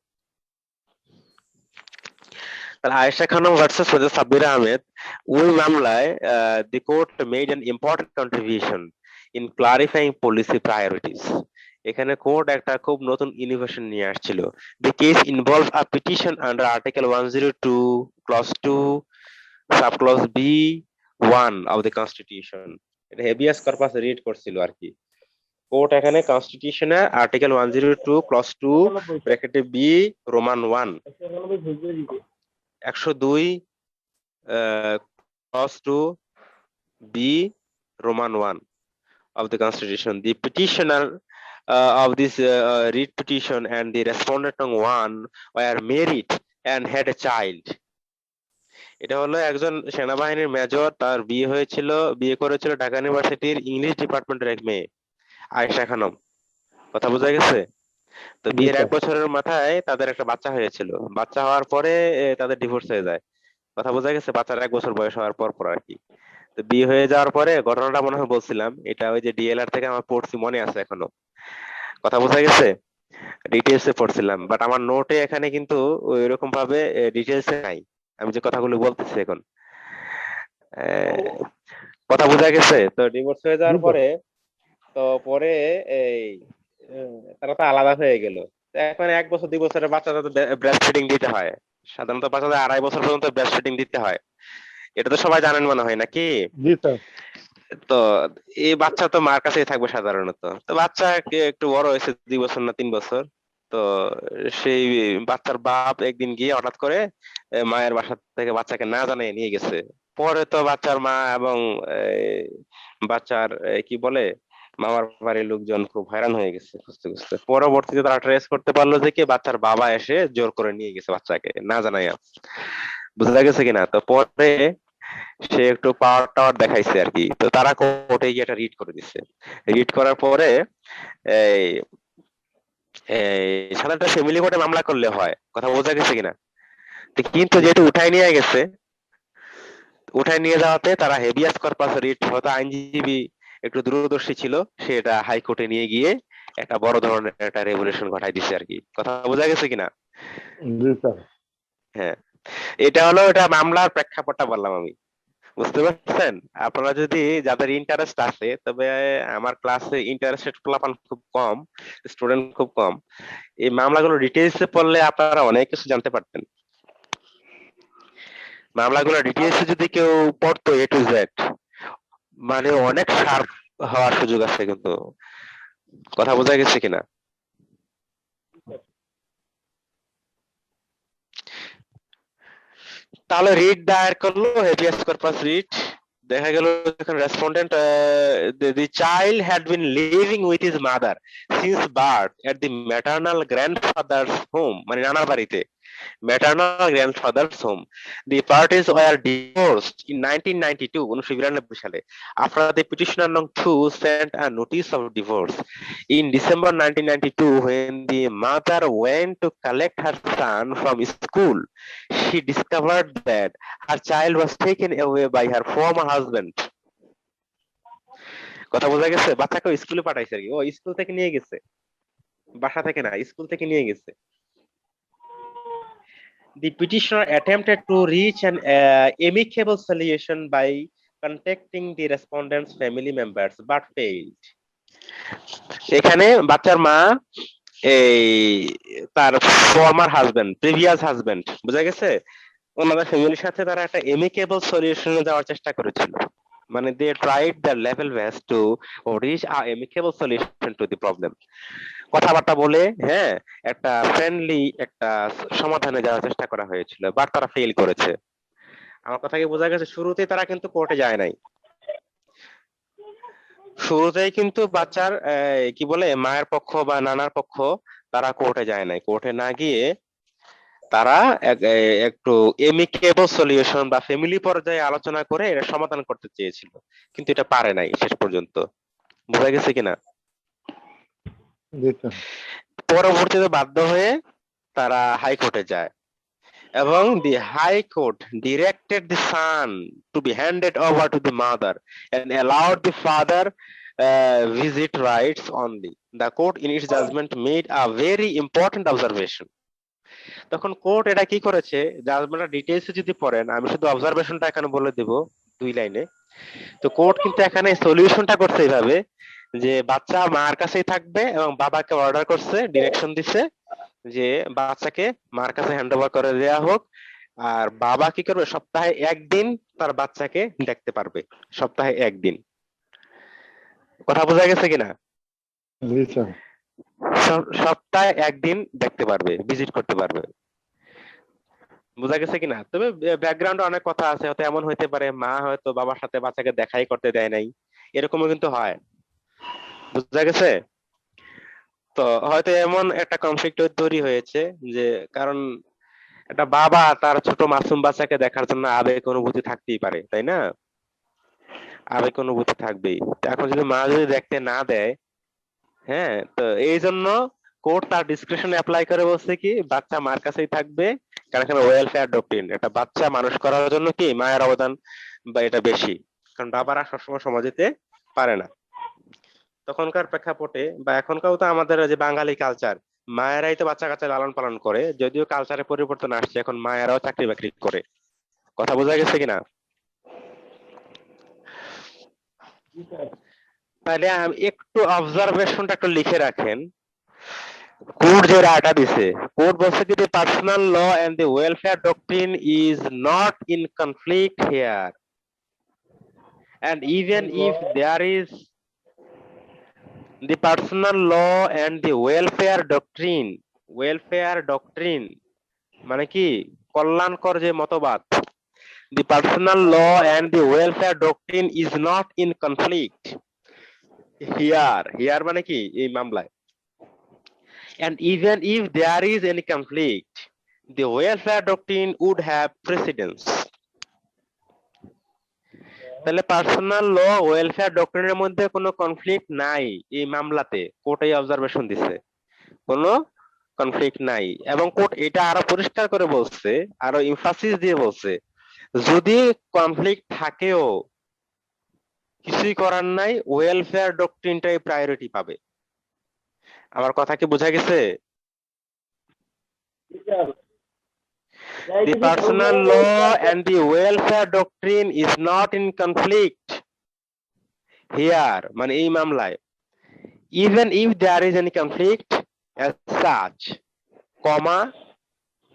আয়েশা খানম ভার্সেস মেজর সাব্বির আহমেদ, ওই মামলায় the court made an important contribution in clarifying policy priorities. এখানে কোর্ট একটা খুব নতুন ইনোভেশন নিয়ে আসছিল। The case involves a petition under Article 102, Clause 2, Subclause B1 of the Constitution. এটা হেবিয়াস কর্পাস রিড করছিল আর কি। কোর্ট এখানে কনস্টিটিউশনে আর্টিকেল 102 ক্লজ 2 ব্র্যাকেটে B Roman 1 102 clause 2 B Roman 1 of the Constitution. The petitioner of this writ petition and the respondent on 1 were married and had a child. এটা হলো একজন সেনাবাহিনীর মেজর, তার বিয়ে করেছিল ঢাকা ইউনিভার্সিটির ইংলিশ ডিপার্টমেন্টের এক মেয়ে, আয়েশা খানম। কথা বোঝা গেছে? তো জি বিয়ের স্যার। 1 বছরের মাথায় তাদের একটা বাচ্চা হয়েছিল। বাচ্চা হওয়ার পরে তাদের ডিভোর্স হয়ে যায়। কথা বোঝা গেছে? বাচ্চার 1 বছর বয়স হওয়ার পর পর আর কি। তো বিয়ে হয়ে যাওয়ার পরে ঘটনাটা মনে হয় বলছিলাম, এটা ওই যে ডিএলআর থেকে আমার পড়ছি, মনে আছে এখনো। কথা বোঝা গেছে? ডিটেলসে পড়ছিলাম, বাট আমার নোটে এখানে কিন্তু ওইরকম ভাবে ডিটেলসে নাই আমি যে কথাগুলো বলতেছি এখন। আহ, কথা বোঝা গেছে? তো ডিভোর্স হয়ে জি যাওয়ার স্যার। পরে, তো পরে এই তারা তো আলাদা হয়ে গেল। তো এখন 1 বছর 2 বছরের বাচ্চাদের ব্রেস্ট ফিডিং দিতে হয়। সাধারণত বাচ্চাদের 2.5 বছর পর্যন্ত ব্রেস্ট ফিডিং দিতে হয়। এটা তো সবাই জানেন মনে হয়, নাকি? জি স্যার। তো এই বাচ্চা তো মার কাছেই থাকবে সাধারণত। তো বাচ্চা একটু বড় হয়েছে, 2 বছর না 3 বছর। তো সেই বাচ্চার বাপ একদিন গিয়ে হঠাৎ করে মায়ের বাসা থেকে বাচ্চাকে না জানিয়ে নিয়ে গেছে। পরে তো বাচ্চার মা এবং বাচ্চার কি বলে মামার বাড়ির লোকজন খুব হয়রান হয়ে গেছে খুঁজতে খুঁজতে। পরবর্তীতে তারা ট্রেস করতে পারলো যে কি বাচ্চার বাবা এসে জোর করে নিয়ে গেছে বাচ্চাকে না জানাইয়া। বুঝা গেছে কিনা? তো পরে সে একটু পাওয়ার টাওয়ার দেখাইছে আর কি। তো তারা কোর্টে গিয়ে এটা রিড করে দিচ্ছে। রিড করার পরে এই এই সাধারণত ফ্যামিলি কোর্টে মামলা করলে হয়। কথা বোঝা গেছে কিনা? তো কিন্তু যেহেতু উঠাই নিয়ে গেছে, উঠাই নিয়ে যাওয়াতে তারা হেভিয়াস কর্পাস রিট, হয়তো আইনজীবী একটু দূরদর্শী ছিল, সে এটা হাইকোর্টে নিয়ে গিয়ে একটা বড় ধরনের একটা রেভলিউশন ঘটাই দিছে আর কি। কথা বোঝা গেছে কিনা? জি স্যার। হ্যাঁ, এটা হলো এটা মামলার প্রেক্ষাপটটা বললাম আমি। বুঝতে পারছেন? আপনারা যদি যাদের ইন্টারেস্ট আছে, তবে আমার ক্লাসে ইন্টারেস্টেড পোলাপান খুব কম, স্টুডেন্ট খুব কম। এই মামলাগুলো ডিটেইলসে পড়লে আপনারা অনেক কিছু জানতে পারতেন। মামলাগুলো ডিটেইলসে যদি কেউ পড়তো এ টু জেড, মানে অনেক শার্প হওয়ার সুযোগ আছে কিন্তু। কথা বোঝা গেছে কিনা? তাহলে রিট দায়ের করলো, হেভিয়াস কর্পাস রিট। দেখা গেল যখন respondent the child had been living with his mother since birth at the maternal grandfather's home, মানে নানার বাড়িতে, maternal grandfather's home. The parties were divorced in 1992 সালে after the petitioner Nong 2 sent a notice of divorce. In December 1992, when the mother went to collect her son from school, she discovered that her child was taken away by her former husband. কথা বোঝা গেছে? বাচ্চাকে স্কুলে পাঠাইছে আর কি। ও স্কুল থেকে নিয়ে গেছে, বাসা থেকে না, স্কুল থেকে নিয়ে গেছে। The petitioner attempted to reach an amicable solution by contacting the respondent's family members but failed. এখানে বাচ্চার মা এই তার ফর্মার হাজবেন্ড, প্রিভিয়াস হাজবেন্ড, বুঝা গেছে, ওনাদের ফ্যামিলির সাথে তারা একটা এমিকেবল সলিউশনে যাওয়ার চেষ্টা করেছিল। মানে they tried the level best to reach a amicable solution to the problem. কথাবার্তা বলে, হ্যাঁ, একটা ফ্রেন্ডলি একটা সমাধানে যাওয়ার চেষ্টা করা হয়েছিল, বাট তারা ফেল করেছে। আমার কথা কি বোঝা গেছে? শুরুতেই তারা কিন্তু কোর্টে যায় নাই। শুরুতেই কিন্তু বাচ্চার কি বলে মায়ের পক্ষ বা নানার পক্ষ তারা কোর্টে যায় নাই। কোর্টে না গিয়ে তারা একটু এমিকেবল সলিউশন বা ফ্যামিলি পর্যায়ে আলোচনা করে এটা সমাধান করতে চেয়েছিল, কিন্তু এটা পারে নাই শেষ পর্যন্ত। বোঝা গেছে কিনা? জি স্যার। পরবর্তীতে বাধ্য হয়ে তারা হাইকোর্টে যায় এবং the high court directed the son to be handed over to the mother and allowed the father visit rights only. The court in its judgment made a very important observation. তখন কোর্ট এটা কি করেছে, জাজমেন্টের ডিটেইলসে যদি পড়েন, আমি শুধু অবজারভেশনটা এখানে বলে দেব 2 লাইনে। তো কোর্ট কিন্তু এখানে সলিউশনটা করছে এইভাবে যে বাচ্চা মার কাছেই থাকবে এবং বাবাকে অর্ডার করছে, ডিরেকশন দিছে যে বাচ্চাকে মার কাছে হ্যান্ড ওভার করে দেয়া হোক। আর বাবা কি করবে, সপ্তাহে 1 দিন তার বাচ্চাকে দেখতে পারবে, সপ্তাহে 1 দিন। কথা বোঝা গেছে কিনা? জি স্যার। সপ্তাহে 1 দিন দেখতে পারবে, ভিজিট করতে পারবে। বোঝা গেছে কিনা? তবে ব্যাকগ্রাউন্ডে অনেক কথা আছে, হয়তো এমন হইতে পারে মা হয়তো বাবার সাথে বাচ্চাকে দেখাই করতে দেয় নাই, এরকমও কিন্তু হয়। বুঝা গেছে? তো হয়তো এমন একটা কনফ্লিক্ট তৈরি হয়েছে যে, কারণ একটা বাবা তার ছোট মাসুম বাচ্চাকে দেখার জন্য আবেগ অনুভূতি থাকতেই পারে, তাই না? আবেগ অনুভূতি থাকবেই। এখন যদি মা যদি দেখতে না দেয়, হ্যাঁ, তো এই জন্য কোর্ট তার ডিসক্রিপশন অ্যাপ্লাই করে বলছে কি বাচ্চা মার কাছেই থাকবে, কারণ এখানে ওয়েলফেয়ার ডক্ট্রিন, এটা বাচ্চা মানুষ করার জন্য কি মায়ের অবদান বা এটা বেশি, কারণ বাবারা সবসময় সময় দিতে পারে না। তখনকার প্রেক্ষাপটে বা এখনকার তো আমাদের যে বাঙালি কালচার, মায়েরাই তো বাচ্চা কাচ্চা লালন পালন করে, যদিও কালচারে পরিবর্তন আসছে, এখন মায়েরাও চাকরি বাকরি করে। কথা বোঝা গেছে কিনা? তাহলে একটু অবজারভেশনটা একটু লিখে রাখেন। কোর্ট যে রায়টা দিছে, কোর্ট বলছে কি the personal law and the welfare doctrine is not in conflict here, and even if there is the personal law and the welfare doctrine মানে কি কল্যাণকর যে মতবাদ, the personal law and the welfare doctrine is not in conflict here মানে কি এই মামলায়, and even if there is any conflict the welfare doctrine would have precedence। তাহলে পার্সোনাল ল ওয়েলফেয়ার ডক্ট্রিনের মধ্যে কোনো কনফ্লিক্ট নাই, এই মামলাতে কোর্ট এই অবজারভেশন দিছে, কোনো কনফ্লিক্ট নাই। এবং কোর্ট এটা আরো পরিষ্কার করে বলছে, আরো এমফাসিস দিয়ে বলছে, যদি কনফ্লিক্ট থাকেও কিছুই করার নাই, ওয়েলফেয়ার ডক্ট্রিনটাই প্রায়োরিটি পাবে। আমার কথা কি বোঝা গেছে? The personal law and the welfare doctrine is not in conflict here মানে এই মামলায়, even if there is any conflict as such, comma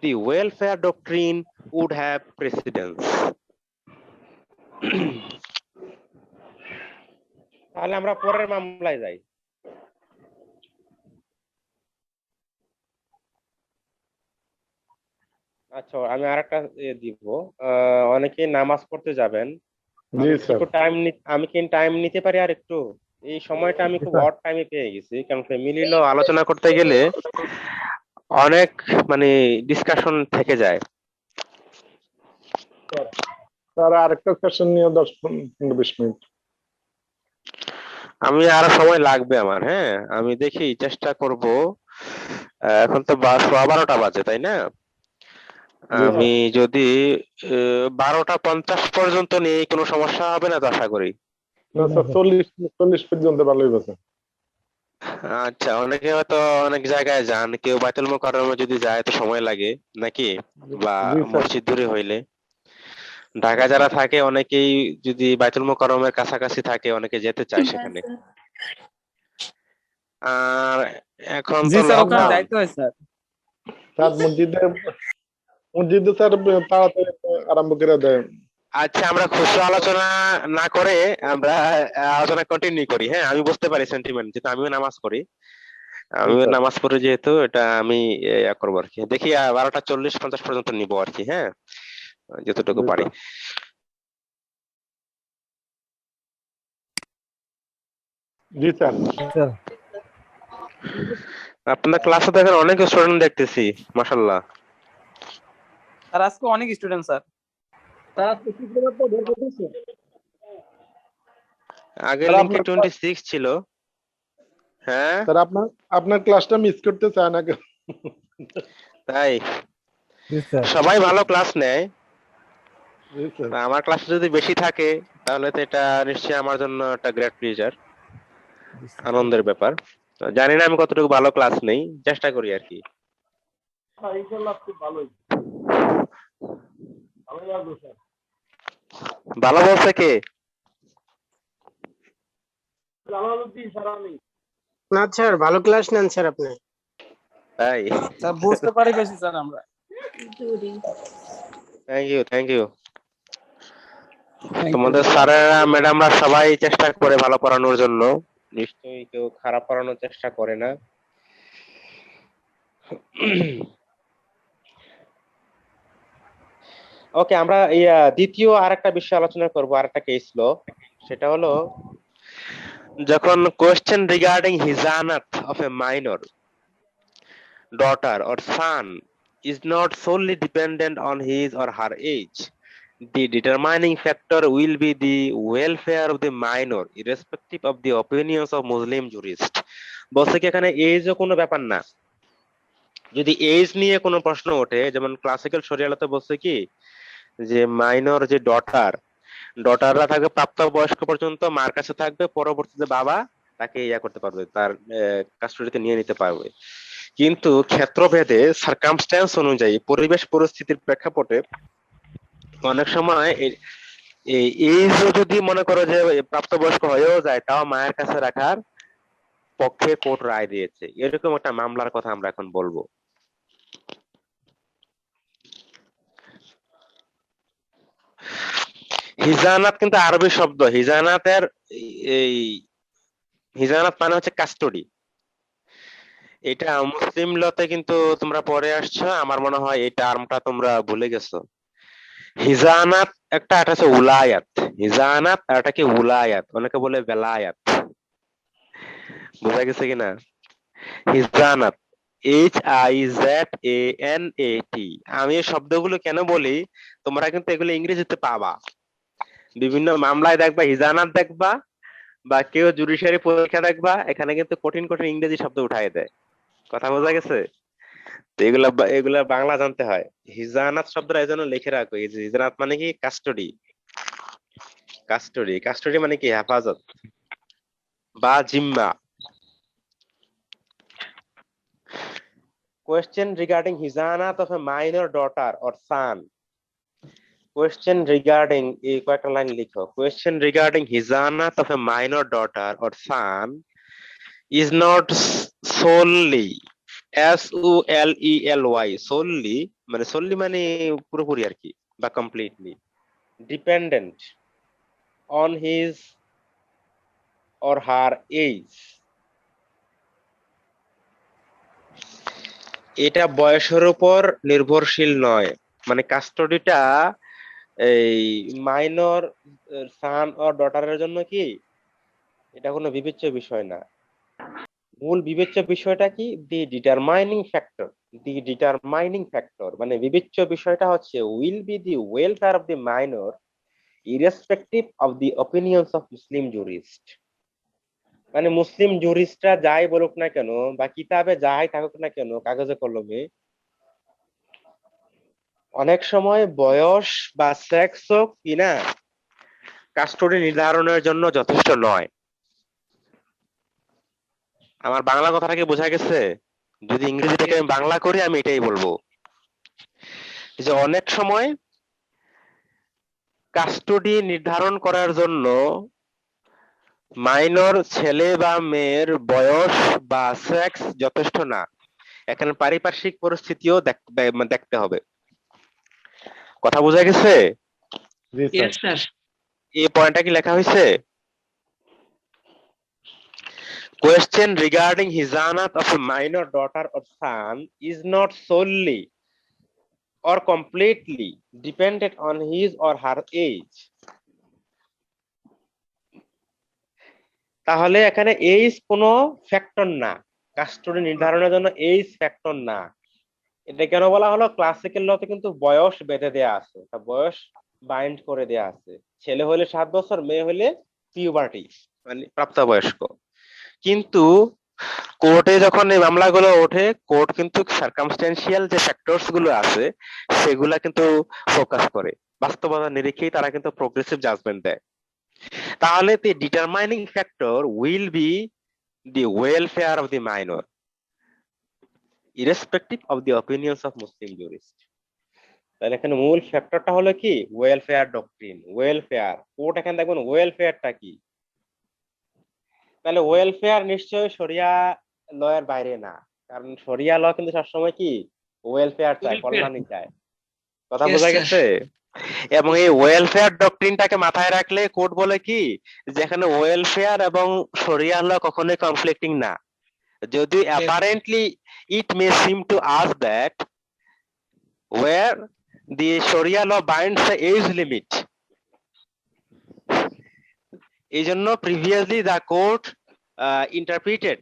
the welfare doctrine would have precedence। তাহলে আমরা পরের মামলায় যাই। আচ্ছা, আমি আরেকটা দিব, অনেকে নামাজ পড়তে যাবেন, জি স্যার। আমি কি টাইম নিতে পারি আর একটু? এই সময়টা আমি খুব অড টাইমে পেয়ে গেছি, কারণ ফ্যামিলি ল আলোচনা করতে গেলে অনেক মানে ডিসকাশন থেকে যায়। স্যার আরেকটা সেশন নিয়ে 10-15-20 মিনিট। আমি আরো সময় লাগবে আমার, হ্যাঁ আমি দেখি চেষ্টা করব। এখন তো 12টা বাজে তাই না? আমি যদি 12টা 50 পর্যন্ত নিয়ে কোনো সমস্যা হবে না তো আশা করি। না স্যার 40 পর্যন্ত ভালোই আছে। আচ্ছা, অনেকে হয়তো অনেক জায়গায় যান, কেউ বাইতুল মুকাররমে যদি যায় তো সময় লাগে নাকি, বা মসজিদ দূরে হইলে। ঢাকা যারা থাকে অনেকেই যদি বাইতুল মুকাররমের কাছাকাছি থাকে, অনেকে যেতে চায় সেখানে। আর এখন তো লকডাউন। স্যার মসজিদে স্যার তাড়াতাড়ি আরম্ভ করে দেয়। আচ্ছা, আমরা খুচরা আলোচনা না করে আমরা আলোচনা কন্টিনিউ করি। হ্যাঁ, আমি বুঝতে পারি সেন্টিমেন্ট, যেহেতু আমিও নামাজ পড়ি, আমিও নামাজ পড়ি যেহেতু, এটা আমি করবো আর কি। দেখি 12টা 40-50 পর্যন্ত নিবো আর কি, হ্যাঁ যতটুকু পারি। জি স্যার। আপনাদের ক্লাসে দেখেন অনেক স্টুডেন্ট দেখতেছি, মাশাআল্লাহ। স্যার আজকে অনেক স্টুডেন্ট স্যার। আগে লিংকে 26 ছিল। হ্যাঁ স্যার আপনার ক্লাসটা মিস করতে চায় না কেউ? তাই সবাই ভালো ক্লাস নেয়, আমার ক্লাসে যদি বেশি থাকে তাহলে তো এটা নিশ্চয়ই আমার জন্য একটা গ্রেট প্লেজার, আনন্দের ব্যাপার। জানি না আমি কতটুকু ভালো ক্লাস নেই, চেষ্টা করি আর কি। ইনশাআল্লাহ খুব ভালোই লাগবে স্যার। ভালো বলছে কে? Jalaluddin sir. আমি না স্যার, ভালো ক্লাস নেন স্যার আপনি। তাই স্যার বুঝতে পারি বেশি স্যার আমরা। Thank you. তোমাদের স্যারেরা ম্যাডামরা সবাই চেষ্টা করে ভালো পড়ানোর জন্য, নিশ্চয়ই কেউ খারাপ পড়ানোর চেষ্টা করে না। ওকে, আমরা দ্বিতীয় আরেকটা বিষয় আলোচনা করব, আরেকটা কেস ল। সেটা হলো যখন কোয়েশ্চেন রিগার্ডিং হিজানাত of a minor daughter or son is not solely dependent on his or her age, the determining factor will be the welfare of the minor irrespective of the opinions of Muslim jurists. বলছে কি এখানে এজও কোনো ব্যাপার না। যদি এজ নিয়ে কোনো প্রশ্ন ওঠে, যেমন ক্লাসিক্যাল শরিয়াতে বলছে কি যে মাইনর যে ডটাররা থাকবে প্রাপ্তবয়স্ক পর্যন্ত, মার কাছে থাকবে, পরবর্তীতে বাবা তাকে ইয়া করতে পারবে, তার কাস্টডিতে নিয়ে নিতে পারবে। কিন্তু ক্ষেত্রভেদে সার্কামস্ট্যান্স অনুযায়ী, পরিবেশ পরিস্থিতির প্রেক্ষাপটে অনেক সময় এই যদি মনে করো যে প্রাপ্তবয়স্ক হয়েও যায়, তাও মায়ের কাছে রাখার পক্ষে কোর্ট রায় দিয়েছে। এরকম একটা মামলার কথা আমরা এখন বলবো। হিজানাত কিন্তু আরবি শব্দ। হিজানাতের হিজানাত মানে হচ্ছে কাস্টডি। এটা মুসলিম লতে কিন্তু তোমরা পড়ে আসছো, আমার মনে হয় এই টার্মটা তোমরা ভুলে গেছো। হিজানাত একটা, এটা হচ্ছে উলায়াত। হিজানাত আর এটা কি উলায়াত, অনেকে বলে বেলায়াত। বোঝা গেছে কিনা? হিজানাত HIZANAT। আমি এই শব্দগুলো কেন বলি, তোমরা কিন্তু এগুলো ইংরেজিতে পাবা, বিভিন্ন মামলায় দেখবা হিজানাত দেখবা, বা কেউ জুডিশিয়ারি পরীক্ষা দেখবা, এখানে কিন্তু কঠিন কঠিন ইংরেজি শব্দ উঠাই দেয়। কথা বোঝা গেছে? তো এগুলা বাংলা জানতে হয়। হিজানাত শব্দটা এই জন্য লিখে রাখো। হিজানাত মানে কি কাস্টডি। কাস্টডি মানে কি হেফাজত বা জিম্মা। Question regarding hizanat of a minor daughter or son. Question regarding কয়েকটা লাইন লিখো। Question regarding hizanat of a minor daughter or son is not solely SOLELY solely মানে পুরোপুরি আর কি, বা completely dependent on his or her age. এটা বয়সের উপর নির্ভরশীল নয়। মানে কাস্টডিটা এই মাইনর সান অর ডটারের জন্য কি এটা কোনো বিবেচ্য বিষয় না। মূল বিবেচ্য বিষয়টা কি? দি ডিটারমাইনিং ফ্যাক্টর মানে বিবেচ্য বিষয়টা হচ্ছে will be the welfare of the minor irrespective of the opinions of Muslim jurist. মানে মুসলিম জুরিস্টরা যাই বলুক না কেন, বা কিতাবে যাই থাকুক না কেন, কাগজে কলমে, অনেক সময় বয়স বা সেক্স কিনা কাস্টডি নির্ধারণের জন্য যথেষ্ট নয়। আমার বাংলা কথাটা কি বোঝা গেছে? যদি ইংরেজিটাকে আমি বাংলা করি, আমি এটাই বলবো যে অনেক সময় কাস্টডি নির্ধারণ করার জন্য মাইনর ছেলে বা মেয়ের বয়স বা সেক্স যথেষ্ট না, এখানে পারিপার্শ্বিক পরিস্থিতিও দেখতে হবে। কথা বোঝা গেছে? এই পয়েন্টটা কি লেখা হয়েছে? Question regarding hizanat of a minor daughter or son is not solely or completely dependent on his or her age. তাহলে এখানে এজ কোনো ফ্যাক্টর না, কাস্টডি নির্ধারণের জন্য এজ ফ্যাক্টর না। এটা কেন বলা হলো? ক্লাসিক্যাল লতে কিন্তু বয়স বেঁধে দেয়া আছে, বয়স বাইন্ড করে দেয়া আছে। ছেলে হলে 7 বছর, মেয়ে হলে পিউবার্টি মানে প্রাপ্তবয়স্ক। কিন্তু কোর্টে যখন এই মামলাগুলো ওঠে, কোর্ট কিন্তু সার্কামস্টেন্সিয়াল যে ফ্যাক্টরস গুলো আছে সেগুলা কিন্তু ফোকাস করে, বাস্তবতা নিরিখেই তারা কিন্তু প্রোগ্রেসিভ জাজমেন্ট দেয়। তাহলে the determining factor will be the welfare of the minor irrespective of the opinions of Muslim jurists. তাহলে এখানে মূল ফ্যাক্টরটা হলো কি? Welfare doctrine. ওয়েলফেয়ার, কোর্ট এখানে দেখবেন ওয়েলফেয়ারটা কি। তাহলে ওয়েলফেয়ার নিশ্চয়ই শরিয়া লয়ের বাইরে না, কারণ শরিয়া ল কিন্তু সবসময় কি ওয়েলফেয়ার চায়, কল্যাণই চায়। কথা বোঝা গেছে? এবং এই ওয়েলফেয়ার ডক্ট্রিনটাকে মাথায় রাখলে কোর্ট বলে কি, যেখানে ওয়েলফেয়ার এবং শরিয়া ল কখনোই কনফ্লিক্টিং না। যদি apparently it may seem to us that where the Sharia law binds the age limit. এই জন্য previously the court interpreted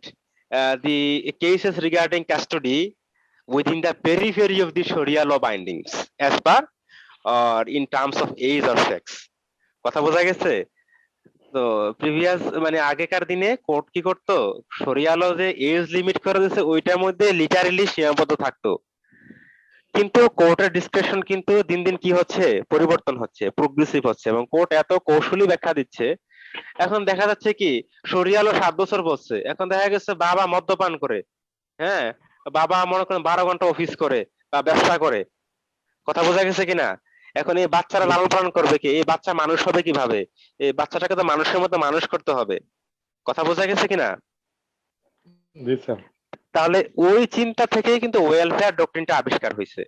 the cases regarding custody within the periphery of the Sharia law bindings as per or in terms of age or sex. কথা বোঝা গেছে? তো প্রিভিয়াস মানে আগেকার দিনে কোর্ট কি করতো, শরিয়া ল যে এজ লিমিট করে দিয়েছে ওইটার মধ্যে লিটারেলি সীমাবদ্ধ থাকতো, কিন্তু কোর্টের ডিসক্রিপশন কিন্তু দিন দিন কি হচ্ছে, পরিবর্তন হচ্ছে, প্রোগ্রেসিভ হচ্ছে, এবং কোর্ট এত কৌশলী ব্যাখ্যা দিচ্ছে। এখন দেখা যাচ্ছে কি শরিয়া ল 7 বছর বলছে, এখন দেখা গেছে বাবা মদ্যপান করে, হ্যাঁ, বাবা মনে করেন 12 ঘন্টা অফিস করে বা ব্যবসা করে। কথা বোঝা গেছে কিনা? এখন এই বাচ্চারা লালন পালন করবে কি, এই বাচ্চা মানুষ হবে কিভাবে? এই বাচ্চাটাকে তো মানুষের মতো মানুষ করতে হবে। কথা বোঝা গেছে কিনা? জি স্যার। তাহলে ওই চিন্তা থেকেই কিন্তু ওয়েলফেয়ার ডক্ট্রিনটা আবিষ্কার হয়েছে।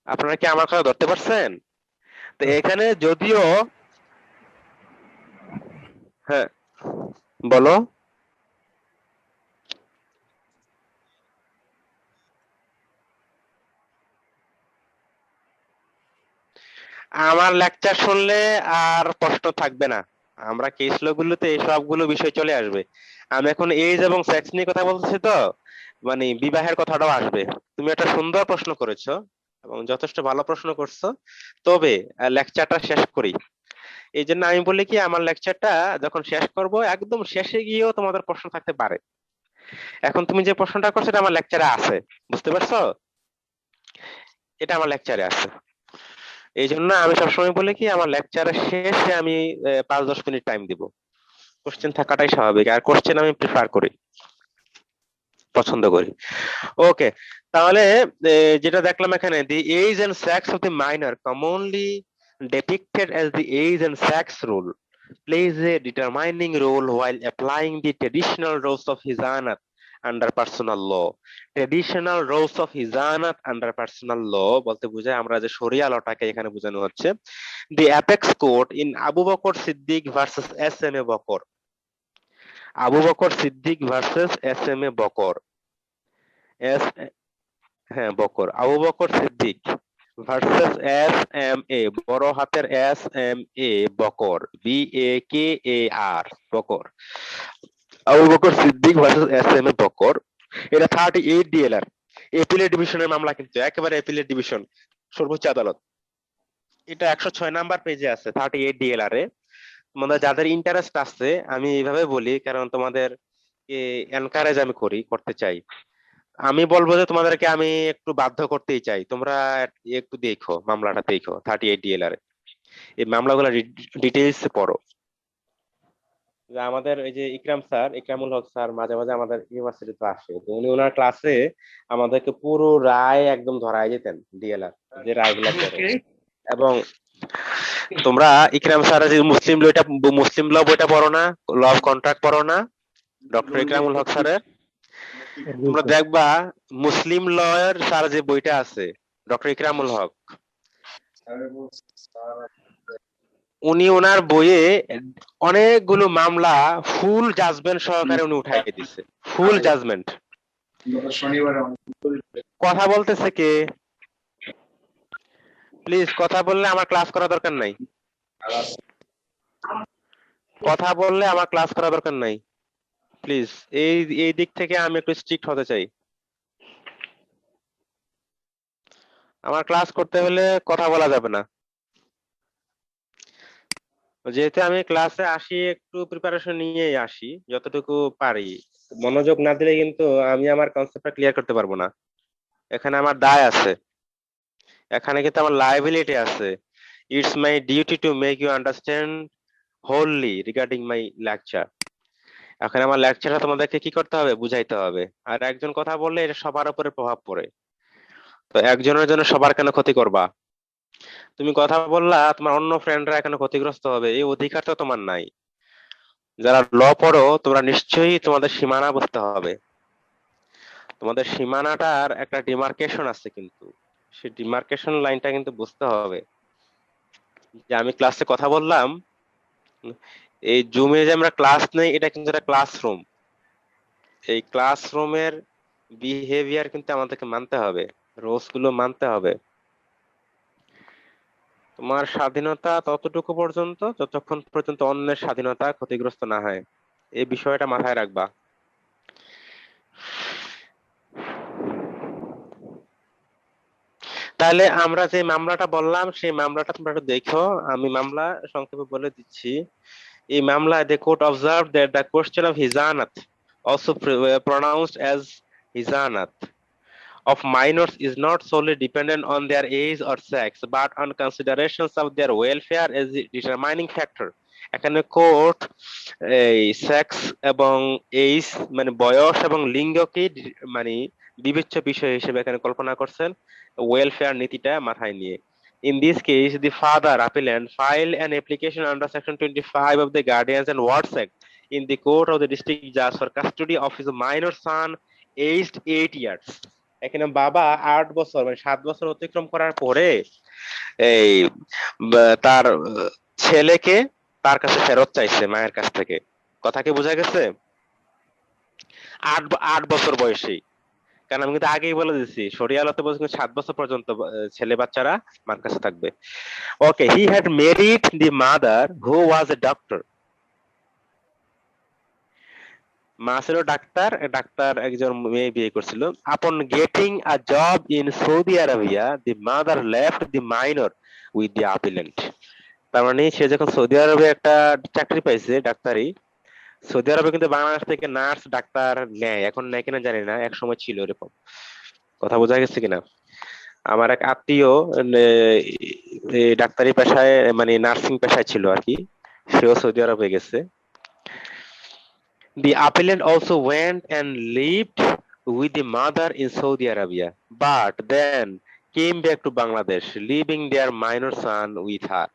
আপনারা কি আমার কথা ধরতে পারছেন? তো এখানে যদিও, হ্যাঁ বলো। আমার লেকচার শুনলে আর প্রশ্ন থাকবে না, আমরা কেস ল গুলোতে এই সবগুলো বিষয় চলে আসবে। আমি এখন এজ এবং সেক্স নিয়ে কথা বলতেছি, তো মানে বিবাহের কথাটাও আসবে। তুমি একটা সুন্দর প্রশ্ন করেছো এবং যথেষ্ট ভালো প্রশ্ন করছো, তবে লেকচারটা শেষ করি। এই জন্য আমি বলি কি, আমার লেকচারটা যখন শেষ করব একদম শেষে গিয়েও তোমাদের প্রশ্ন থাকতে পারে। এখন তুমি যে প্রশ্নটা করছো এটা আমার লেকচারে আছে, বুঝতে পারছো? এটা আমার লেকচারে আছে। এই জন্য আমি সবসময় বলি কি, আমার লেকচারের শেষে আমি 5-10 মিনিট টাইম দিব। কোশ্চেন থাকাটাই স্বাভাবিক, আর কোশ্চেন আমি প্রিফার করি, পছন্দ করি। ওকে, তাহলে যেটা দেখলাম এখানে, the age and sex of the minor commonly depicted as the age and sex rule plays a determining role while applying the traditional roles of hizanat under personal law. Traditional roles of hizanat under personal law বলতে বোঝায় আমরা যে শরিয়া লটাকে এখানে বোঝানো হচ্ছে। The apex court in Abu Bakr Siddiq versus S.M.A. Bakr. Abu Bakr Siddiq versus S.M.A. Bakr. হ্যাঁ বকর, আবু বকর সিদ্দিক ভার্সেস S.M.A. বড় হাতের S.M.A. Bakr, BAKAR Bakr. Abu Bakr Siddiq versus S.M.A. Bakr. এটা 38 DLR এপিলেট ডিভিশনের মামলা, কিন্তু একেবারে এপিলেট ডিভিশন, সর্বোচ্চ আদালত। এটা 106 নাম্বার পেজে আছে 38 DLR এ। তোমাদের যাদের ইন্টারেস্ট আছে, আমি এইভাবে বলি কারণ তোমাদের এনকারেজ আমি করতে চাই। আমি বলবো যে তোমাদেরকে আমি একটু বাধ্য করতেই চাই, তোমরা একটু দেখো মামলাটা, দেখো 38 DLR এ এই মামলাগুলো ডিটেইলস পড়ো। যে আমাদের এই যে ইকরামুল হক স্যার মাঝে মাঝে আমাদের ইউনিভার্সিটিতে আসে, তো উনি ওনার ক্লাসে আমাদেরকে পুরো রায় একদম ধরায় যেতেন, ডিএলআর যে রায়গুলো করে। এবং তোমরা ইকরাম স্যার যে মুসলিম ল বইটা পড়ো না, ল অফ কন্ট্রাক্ট পড়ো না ডক্টর ইকরামুল হক স্যারের? তোমরা দেখবা মুসলিম লয়ের স্যার যে বইটা আছে ডক্টর ইকরামুল হক, উনি ওনার বইয়ে অনেকগুলো মামলা ফুল জাজমেন্ট সহকারে উনি উঠাই দিচ্ছে, ফুল জাজমেন্ট। কথা বলতেছে কে? প্লিজ কথা বললে আমার ক্লাস করা দরকার নাই, কথা বললে আমার ক্লাস করা দরকার নাই প্লিজ। এই দিক থেকে আমি একটু স্ট্রিক্ট হতে চাই। আমার ক্লাস করতে হলে কথা বলা যাবে না। যেহেতু আমি ক্লাসে আসি একটু প্রিপারেশন নিয়েই আসি যতটুকু পারি, মনোযোগ না দিলে কিন্তু আমি আমার কনসেপ্টটা ক্লিয়ার করতে পারবো না। এখানে আমার দায় আছে, এখানে কিন্তু আমার লায়াবিলিটি আছে। It's my duty to make you understand wholly regarding my lecture. এখন আমার লেকচারটা তোমাদেরকে কি করতে হবে, বুঝাইতে হবে। আর একজন কথা বললে এটা সবার উপরে প্রভাব পড়ে, তো একজনের জন্য সবার কেন ক্ষতি করবা? তুমি কথা বললা তোমার অন্য ফ্রেন্ডরা এখানে ক্ষতিগ্রস্ত হবে, এই অধিকার তো তোমার নাই। যারা ল পড়ো তোমরা নিশ্চয়ই তোমাদের সীমানা বুঝতে হবে। তোমাদের সীমানাটার একটা ডিমার্কেশন আছে, কিন্তু সেই ডিমার্কেশন লাইনটা কিন্তু বুঝতে হবে। যে আমি ক্লাসে কথা বললাম, এই জুমে যে আমরা ক্লাস নেই এটা কিন্তু একটা ক্লাসরুম। এই ক্লাসরুমের বিহেভিয়ার কিন্তু আমাদেরকে মানতে হবে, রুলস গুলো মানতে হবে। তোমার স্বাধীনতা ততটুকু পর্যন্ত যতক্ষণ পর্যন্ত অন্যের স্বাধীনতা ক্ষতিগ্রস্ত না হয়, এই বিষয়টা মাথায় রাখবা। তাহলে আমরা যে মামলাটা বললাম সেই মামলাটা তোমরা একটু দেখো, আমি মামলা সংক্ষেপে বলে দিচ্ছি। এই মামলায় the court observed that the question of hizanat, also pronounced as hizanat, of minors is not solely dependent on their age or sex, but on considerations of their welfare as the determining factor. এখানে কোর্ট এই সেক্স এবং এইজ মানে বয়স এবং লিঙ্গকে মানে বিবেচ্য বিষয় হিসেবে এখানে কল্পনা করছেন, ওয়েলফেয়ার নীতিটা মাথায় নিয়ে। In this case, the father appellant filed an application under Section 25 of the Guardians and Wards Act in the court of the district judge for custody of his minor son aged 8 years. এখানে বাবা 8 বছর মানে 7 বছর অতিক্রম করার পরে এই তার ছেলেকে তার কাছে ফেরত চাইছে মায়ের কাছ থেকে। কথা কি বোঝা গেছে? 8 বছর বয়সী, কারণ আমি কিন্তু আগেই বলে দিচ্ছি শরিয়া আদালতে বলছে 7 বছর পর্যন্ত ছেলে বাচ্চারা মার কাছে থাকবে। Okay, he had married the mother who was a doctor. মা ছিল ডাক্তার, ডাক্তার একজন মেয়ে বিয়ে করছিল। Upon getting a job in Saudi Arabia, the mother left the minor with the appellant. তার মানে সে যখন সৌদি আরবে একটা চাকরি পাইছে ডাক্তারি, সৌদি আরবে কিন্তু বাংলাদেশ থেকে নার্স ডাক্তার নেয়, এখন নেয় কিনা জানি না, এক সময় ছিল এরকম। কথা বোঝা গেছে কিনা? আমার এক আত্মীয় ডাক্তারি পেশায় মানে নার্সিং পেশায় ছিল আর কি, সেও সৌদি আরবে গেছে। The appellant also went and lived with the mother in Saudi Arabia, but then came back to Bangladesh, leaving their minor son with her.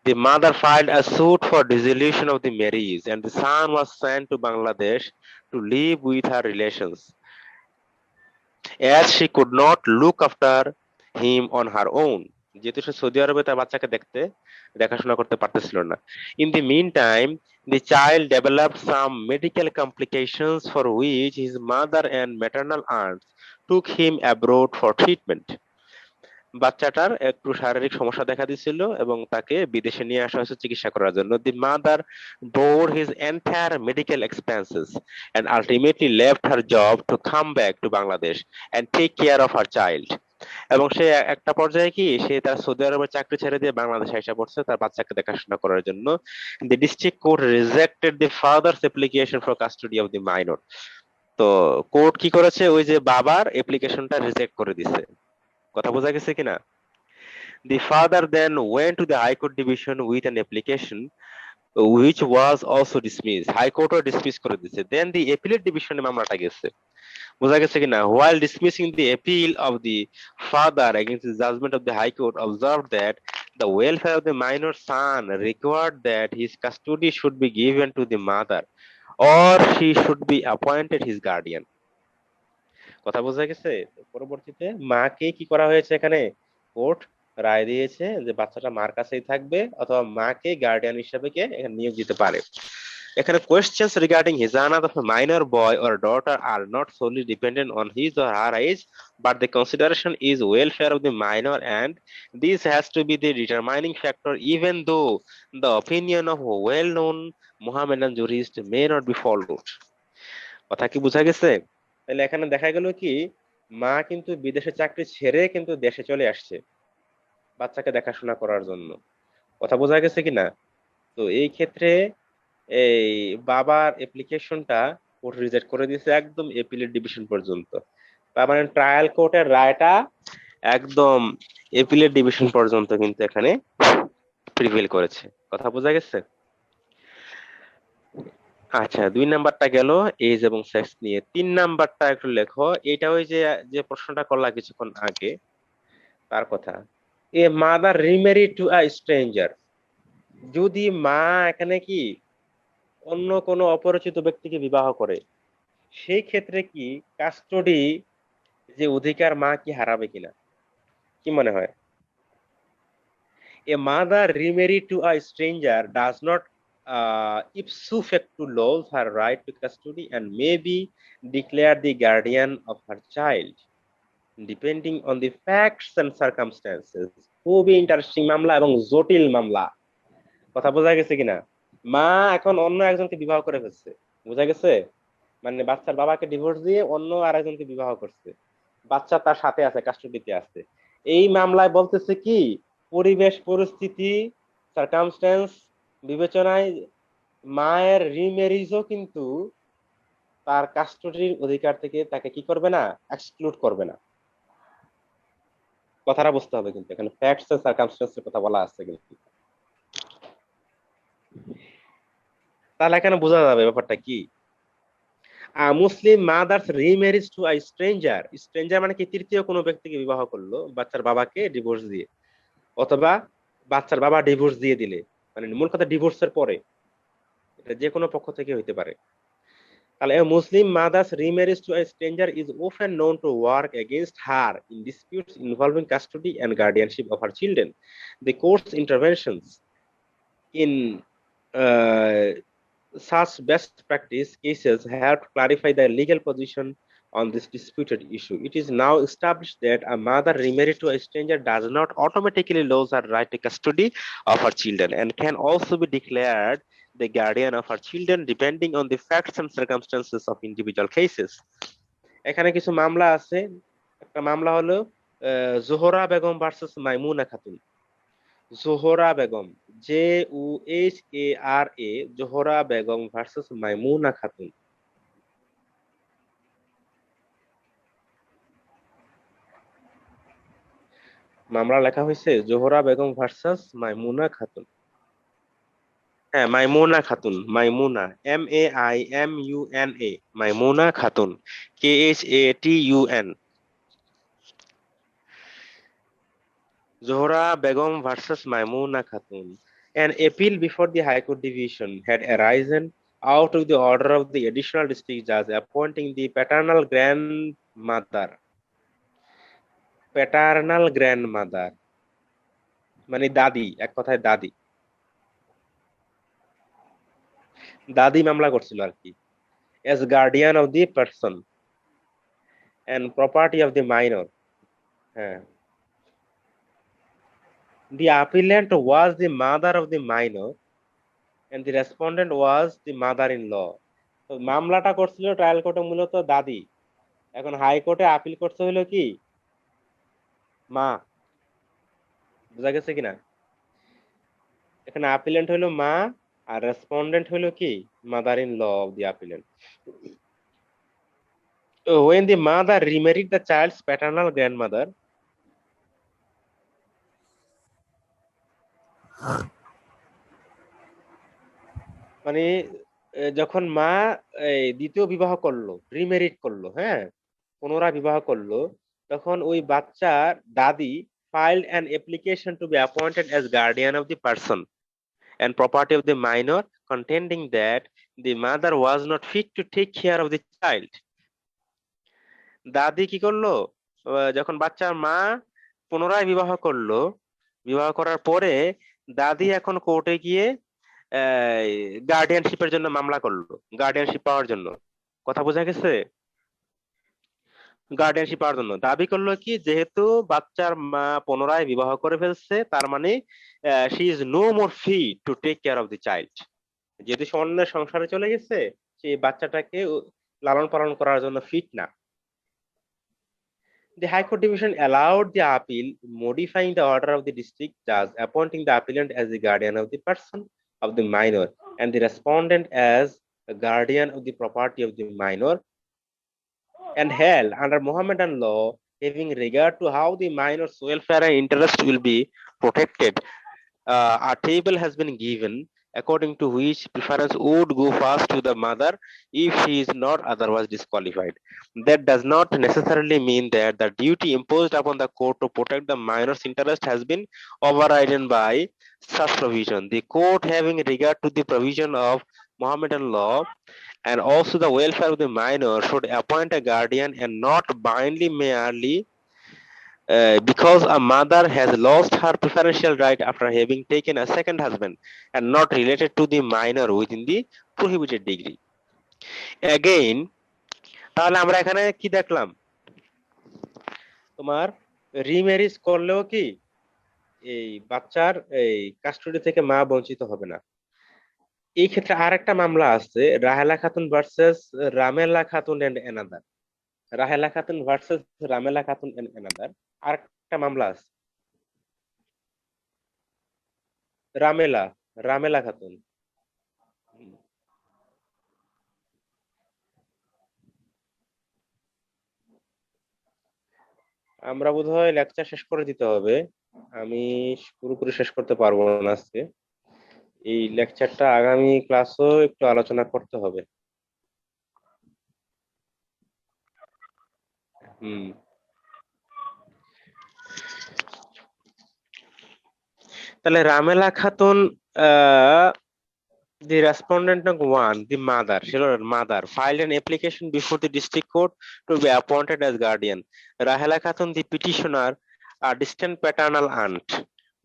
The mother filed a suit for dissolution of the marriage, and the son was sent to Bangladesh to live with her relations, as she could not look after him on her own. যেহেতু সে সৌদি আরবে তার বাচ্চাকে দেখাশোনা করতে পারতেছিল না। In the meantime, the child developed some medical complications for which his mother and maternal aunts took him abroad for treatment. বাচ্চাটার একটু শারীরিক সমস্যা দেখা দিছিল এবং তাকে বিদেশে নিয়ে আসা হয়েছে চিকিৎসা করার জন্য। The mother bore his entire medical expenses and ultimately left her job to come back to Bangladesh and take care of her child. এবং সে একটা পর্যায়ে কি সে তার সৌদি আরবের চাকরি ছেড়ে দিয়ে বাংলাদেশে এসে পড়ছে তার বাচ্চাকে দেখাশোনা করার জন্য। The district court rejected the father's application for custody of the minor. তো কোর্ট কি করেছে, ওই যে বাবার অ্যাপ্লিকেশনটা রিজেক্ট করে দিছে। কথা বোঝা গেছে কিনা? The father then went to the High Court division with an application which was also dismissed. High Court O dismiss করে দিছে। Then the appellate division মামলাটা গেছে। বোঝা গেছে কিনা? While dismissing the appeal of the father against the judgment of the High Court, observed that the welfare of the minor son required that his custody should be given to the mother or she should be appointed his guardian. কথা বোঝা গেছে? পরবর্তীতে মাকে কি করা হয়েছে, এখানে কোর্ট রায় দিয়েছে যে বাচ্চাটা মার কাছেই থাকবে অথবা মাকে গার্ডিয়ান হিসেবে কে এখানে নিয়োগ দিতে পারে। এখানে questions regarding hizanat of a minor boy or daughter are not solely dependent on his or her age, but the consideration is welfare of the minor, and this has to be the determining factor even though the opinion of a well-known Mohammedan jurist may not be followed. কথা কি বোঝা গেছে? তাহলে এখানে দেখা গেল কি মা কিন্তু বিদেশে চাকরি ছেড়ে কিন্তু দেশে চলে আসছে বাচ্চাকে দেখাশোনা করার জন্য। কথা বোঝা গেছে কিনা? তো এই ক্ষেত্রে এই বাবার অ্যাপ্লিকেশনটা কোর্ট রিজেক্ট করে দিয়েছে একদম এপিলেট ডিভিশন পর্যন্ত। তার মানে ট্রায়াল কোর্টের রায়টা একদম এপিলেট ডিভিশন পর্যন্ত কিন্তু এখানে প্রিভেল করেছে। কথা বোঝা গেছে? আচ্ছা, 2 নাম্বারটা গেল এজ এবং সেক্স নিয়ে। 3 নাম্বারটা একটু লেখো। এটা ওই যে প্রশ্নটা করলা কিছুক্ষণ আগে তার কথা। A mother remarried to a stranger, যদি মা এখানে কি অন্য কোনো অপরিচিত ব্যক্তিকে বিবাহ করে, সেই ক্ষেত্রে কি কাস্টডি যে অধিকার মা কি হারাবে কিনা, কি মনে হয়? A mother remarried to a stranger does not ipso facto lose her right to custody and may be declared the guardian of her child, depending on the facts and circumstances. খুবই ইন্টারেস্টিং মামলা এবং জটিল মামলা। কথা বোঝা গেছে কিনা? মা এখন অন্য একজনকে বিবাহ করে ফেলছে, বোঝা গেছে? মানে বাচ্চার বাবাকে ডিভোর্স দিয়ে অন্য আরেকজনকে বিবাহ করছে, বাচ্চা তার সাথে আছে, কাস্টডিতে আছে। এই মামলায় বলতেছে কি, পরিবেশ পরিস্থিতি সার্কামস্ট্যান্স বিবেচনায় মায়ের রিমেরিজও কিন্তু তার কাস্টডির অধিকার থেকে তাকে কি করবে না, এক্সক্লুড করবে না। কথাটা বুঝতে হবে, কিন্তু এখানে ফ্যাক্টস এন্ড সার্কামস্ট্যান্সের কথা বলা আছে কিন্তু। তাহলে এখানে বোঝা যাবে ব্যাপারটা কি। Muslim mothers remarriage to a stranger, stranger মানে কি, তৃতীয় কোনো ব্যক্তিকে বিবাহ করলো বাচ্চার বাবাকে ডিভোর্স দিয়ে, অথবা বাচ্চার বাবা ডিভোর্স দিয়ে দিলে, মানে মূল কথা ডিভোর্সের পরে, এটা যে কোনো পক্ষ থেকে হইতে পারে। তাহলে a Muslim mother's remarriage to a stranger is often known to work against her in disputes involving custody and guardianship of her children. The court's interventions in such best practice cases have to clarify the legal position on this disputed issue. It is now established that a mother remarried to a stranger does not automatically lose her right to custody of her children and can also be declared the guardian of her children depending on the facts and circumstances of individual cases. এখানে কিছু মামলা আছে। একটা মামলা হলো জোহরা বেগম ভার্সেস মাইমুনা খাতুন। জোহরা বেগম, JOHARA, জোহরা বেগম ভার্সেস মাইমুনা খাতুন। মামলা লেখা হয়েছে জোহরা বেগম ভার্সেস মাইমুনা খাতুন। হ্যাঁ, মাইমুনা খাতুন, মাইমুনা, MAIMUNA, Maimuna Khatun, KHATUN। Zohra Begum versus Maimuna Khatun. An appeal before the High Court Division had arisen out of the order of the additional district judge appointing the paternal grandmother. Paternal grandmother মানে দাদি, এক কথায় দাদি। দাদি মামলা করছিল আর কি, as guardian of the person and property of the minor. হ্যাঁ, the appellant was the mother of the minor and the respondent was the mother-in-law. তো মামলাটা করছিল ট্রায়াল কোর্টে মূলত দাদি, এখন হাই কোর্টে আপিল করতে হলো কি, মা। বুঝা গেছে কিনা? এখানে অ্যাপিলেন্ট হলো মা আর রেসপন্ডেন্ট হলো কি, mother-in-law of the appellant. When the mother remarried the child's paternal grandmother, মানে যখন মা দ্বিতীয় বিবাহ করলো, রিমেরিড করলো, হ্যাঁ, পুনরায় বিবাহ করলো, তখন ওই বাচ্চার দাদি filed an application to be appointed as guardian of the person and property of the minor, contending that the mother was not fit to take care of the child. দাদি কি করলো, যখন বাচ্চার মা পুনরায় বিবাহ করলো, বিবাহ করার পরে দাদি এখন কোর্টে গিয়ে গার্ডিয়ানশিপের জন্য মামলা করলো, গার্ডিয়ানশিপ পাওয়ার জন্য। কথা বোঝা গেছে? গার্ডিয়ানশিপ পাওয়ার জন্য দাবি করলো কি, যেহেতু বাচ্চার মা পুনরায় বিবাহ করে ফেলছে, তার মানে she is no more fit to take care of the child. যেহেতু অন্য সংসারে চলে গেছে, সেই বাচ্চাটাকে লালন পালন করার জন্য ফিট না। The High Court Division allowed the appeal, modifying the order of the district judge, appointing the appellant as the guardian of the person of the minor and the respondent as a guardian of the property of the minor, and held under Mohammedan law, having regard to how the minor's welfare and interest will be protected, a table has been given according to which preference would go first to the mother if she is not otherwise disqualified. That does not necessarily mean that the duty imposed upon the court to protect the minor's interest has been overridden by such provision. The court, having regard to the provision of Mohammedan law and also the welfare of the minor, should appoint a guardian and not blindly merely because a mother has lost her preferential right after having taken a second husband and not related to the minor within the prohibited degree. Again, তাহলে আমরা এখানে কি দেখলাম, তোমার রিম্যারিজ করলেও কি এই বাচ্চার এই কাস্টডি থেকে মা বঞ্চিত হবে না। এই ক্ষেত্রে আরেকটা মামলা আছে, Rahela Khatun versus Ramela Khatun and another. Rahela Khatun versus Ramela Khatun and another আরেকটা একটা মামলা আছে। রামেলা, রামেলা খাতুন। আমরা বোধহয় লেকচার শেষ করে দিতে হবে। আমি পুরোপুরি শেষ করতে পারবো না আজকে। এই লেকচারটা আগামী ক্লাসও একটু আলোচনা করতে হবে। হুম। তাহলে রামেলা Khatun, the respondent number one, the mother, she wrote, mother filed an application before the district court to be appointed as guardian. Rahela Khatun, the petitioner, a distant paternal aunt.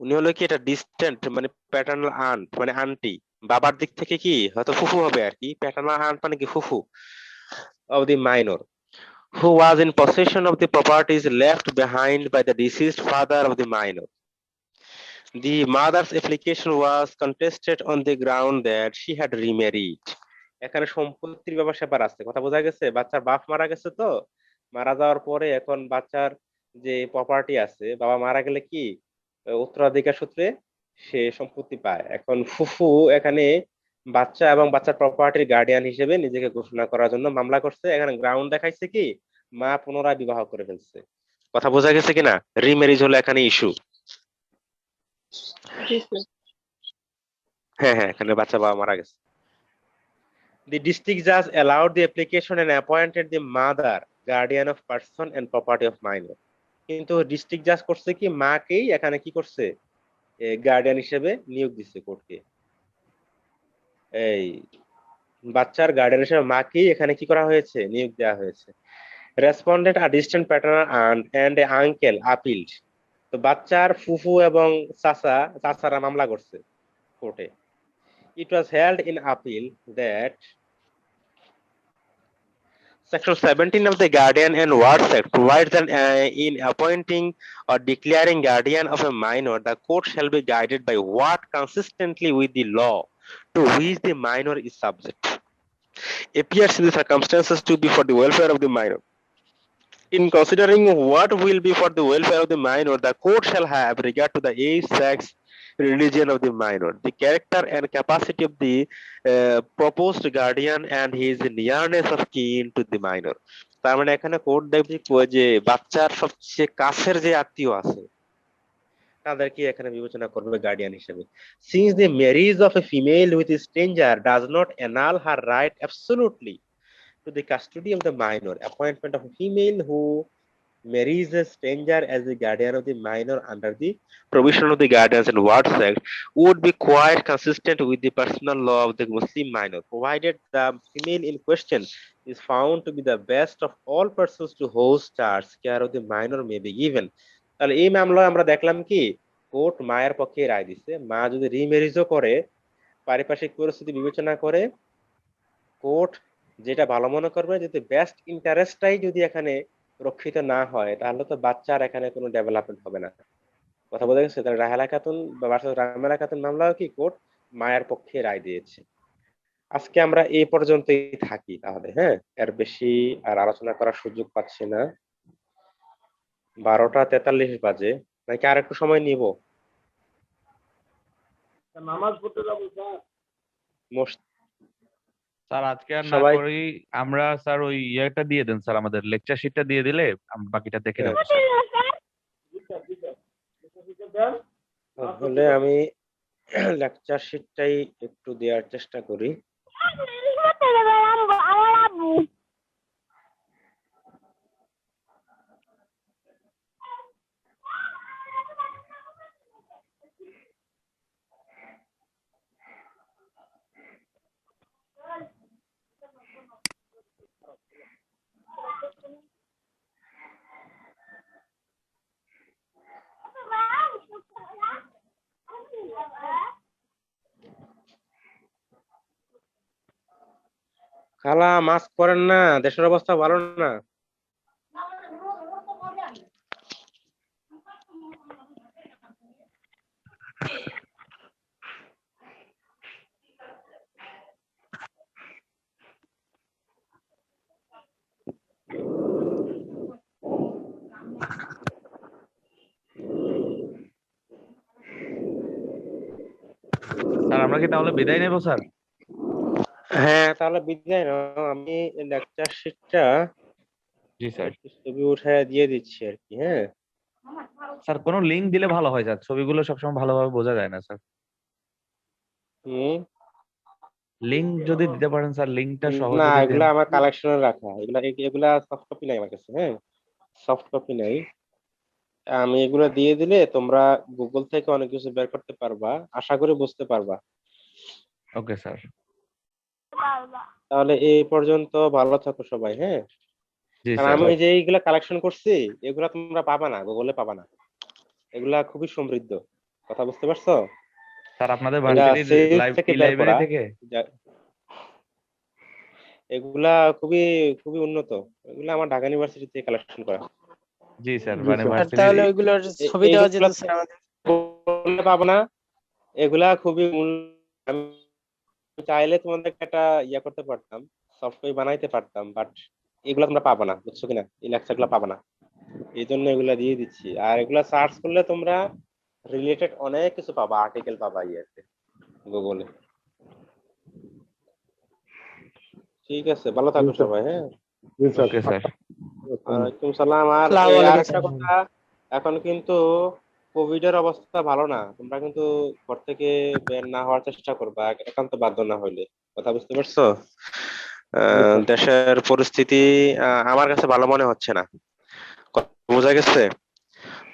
উনি হলো কি এটা ডিস্টেন্ট মানে প্যাটার্নাল আন্ট মানে আন্টি, বাবার দিক থেকে কি হয়তো ফুফু হবে আর কি। প্যাটার্নাল আন্ট মানে কি ফুফু of the minor who was in possession of the properties left behind by the deceased father of the minor. The mother's application was contested on the ground that she had remarried. এখানে সম্পত্তির ব্যাপার স্যাপার আছে, কথা বোঝা গেছে। বাচ্চার বাপ মারা গেছে, তো মারা যাওয়ার পরে এখন বাচ্চার যে প্রপার্টি আছে, বাবা মারা গেলে কি উত্তরাধিকার সূত্রে সে সম্পত্তি পায়। এখন ফুফু এখানে বাচ্চা এবং বাচ্চার প্রপার্টির গার্ডিয়ান হিসেবে নিজেকে ঘোষণা করার জন্য মামলা করছে। এখানে গ্রাউন্ড দেখাইছে কি মা পুনরায় বিবাহ করে ফেলছে। কথা বোঝা গেছে কিনা? রিম্যারিজ হলো এখানে ইস্যু। হ্যাঁ হ্যাঁ, এখানে বাচ্চা বাবা মারা গেছে। The district judge allowed the application and appointed the mother guardian of person and property of minor. কিন্তু ডিস্ট্রিক্ট জাজ করছে কি মাকেই এখানে কি করছে গার্ডিয়ান হিসেবে নিয়োগ দিচ্ছে কোর্টকে। এই বাচ্চার গার্ডিয়ান হিসেবে মাকেই এখানে কি করা হয়েছে, নিয়োগ দেওয়া হয়েছে। Respondent are distant paternal aunt and a uncle appealed. তো বাচ্চার ফুফু এবং চাচারা মামলা করছে কোর্টে। It was held in appeal that Section 17 of the Guardian and Wards Act provides that in appointing or declaring guardian of a minor, the court shall be guided by what consistently with the law to which the minor is subject appears in the circumstances to be for the welfare of the minor. In considering what will be for the welfare of the minor, the court shall have regard to the age, sex, religion of the minor, the character and capacity of the proposed guardian, and his nearness of kin to the minor. তার মানে এখানে কোর্ট দেখবে যে বাচ্চার সবচেয়ে কাছের যে আত্মীয় আছে তাদেরকে এখানে বিবেচনা করবে গার্ডিয়ান হিসেবে। Since the marriage of a female with a stranger does not annul her right absolutely to the custody of the minor, appointment of a female who marries a stranger as the guardian of the minor under the provision of the Guardians and Wards Act would be quite consistent with the personal law of the Muslim minor, provided the female in question is found to be the best of all persons to whose charge care of the minor may be given. তাহলে এই মামলায় আমরা দেখলাম কি কোর্ট মায়ের পক্ষে রায় দিছে। মা যদি রিম্যারিজও করে, পারিপার্শ্বিক পরিস্থিতি বিবেচনা করে কোর্ট যেটা ভালো মনে করবে, যদি বেস্ট ইন্টারেস্টটাই যদি এখানে রক্ষিত না হয় তাহলে তো বাচ্চার এখানে কোনো ডেভেলপমেন্ট হবে না। কথা বোঝা গেছে? তাহলে রাহেলা খাতুন বা রামেলা খাতুন মামলাও কি কোর্ট মায়ের পক্ষে রায় দিয়েছে। আজকে আমরা এই পর্যন্তই থাকি তাহলে, হ্যাঁ, এর বেশি আর আলোচনা করার সুযোগ পাচ্ছি না। 12:43 বাজে, নাকি আর একটু সময় নিব? নামাজ পড়তে যাবো স্যার। স্যার আজকে আর না সবাই করি আমরা, স্যার ওই ইয়েটা দিয়ে দেন স্যার, আমাদের লেকচার শিটটা দিয়ে দিলে আমরা বাকিটা দেখে নেব স্যার। তাহলে আমি লেকচার শিটটাই একটু দেওয়ার চেষ্টা করি। খালা মাস্ক পরেন না, দেশের অবস্থা ভালো না। স্যার আমরা কি তাহলে বিদায় নেবো স্যার? হ্যাঁ তাহলে বিদায় নাও, আমি লেকচার শিটটা জি স্যার। একটু ছবি উঠায় দিয়ে দিচ্ছি আর কি। হ্যাঁ স্যার কোনো লিঙ্ক দিলে ভালো হয় স্যার, ছবিগুলো সবসময় ভালোভাবে বোঝা যায় না স্যার। হুম। লিঙ্ক যদি দিতে পারেন স্যার, লিঙ্কটা সহ না যদি দেন। এগুলা আমার কালেকশনে রাখা, এগুলা সফট কপি নাই আমার কাছে। হ্যাঁ সফট কপি নাই, আমি এগুলো দিয়ে দিলে তোমরা গুগল থেকে অনেক কিছু বের করতে পারবা, আশা করি বুঝতে পারবা। Okay sir. তাহলে এই পর্যন্ত, ভালো থাকো সবাই। হ্যাঁ জি কারণ স্যার। আমি যে এইগুলা কালেকশন করছি এগুলা তোমরা পাবা না, গুগলে পাবা না, এগুলা খুবই সমৃদ্ধ। কথা বুঝতে পারছো? স্যার আপনাদের এটা ভার্সিটির সেলস থেকে বের লাইব্রেরি করা, থেকে? এগুলা খুবই খুবই উন্নত, এগুলা আমার ঢাকা ইউনিভার্সিটি থেকে কালেকশন করা। জি স্যার, জি মানে স্যার। আর ভার্সিটির তাহলে ওইগুলোর ছবি দেওয়া যেত স্যার আমাদের। গুগলে পাবো না, এগুলা খুবই আমি চাইলে তোমাদেরকে একটা ইয়া করতে পারতাম, সফটওয়্যার বানাইতে পারতাম, বাট এগুলা তোমরা পাবা না, বুঝছো কিনা? এই লেকচার গুলা পাবা না, এই জন্য এগুলা দিয়ে দিচ্ছি। আর এগুলা সার্চ করলে তোমরা রিলেটেড অনেক কিছু পাবা, আর্টিকেল পাবা ইয়েতে, গুগলে। ঠিক আছে, ভালো থাকো সবাই। হ্যাঁ জি স্যার। Okay sir. ওয়ালাইকুম সালাম। আর আসসালামু আর আলাইকুম একটা স্যার। কথা, এখন কিন্তু কোভিড এর অবস্থা ভালো না, তোমরা কিন্তু ঘর থেকে বের না হওয়ার চেষ্টা করবা, একান্ত বাধ্য না হইলে। কথা বুঝতে পারছো? দেশের পরিস্থিতি আমার কাছে ভালো মনে হচ্ছে না, কথা বোঝা গেছে?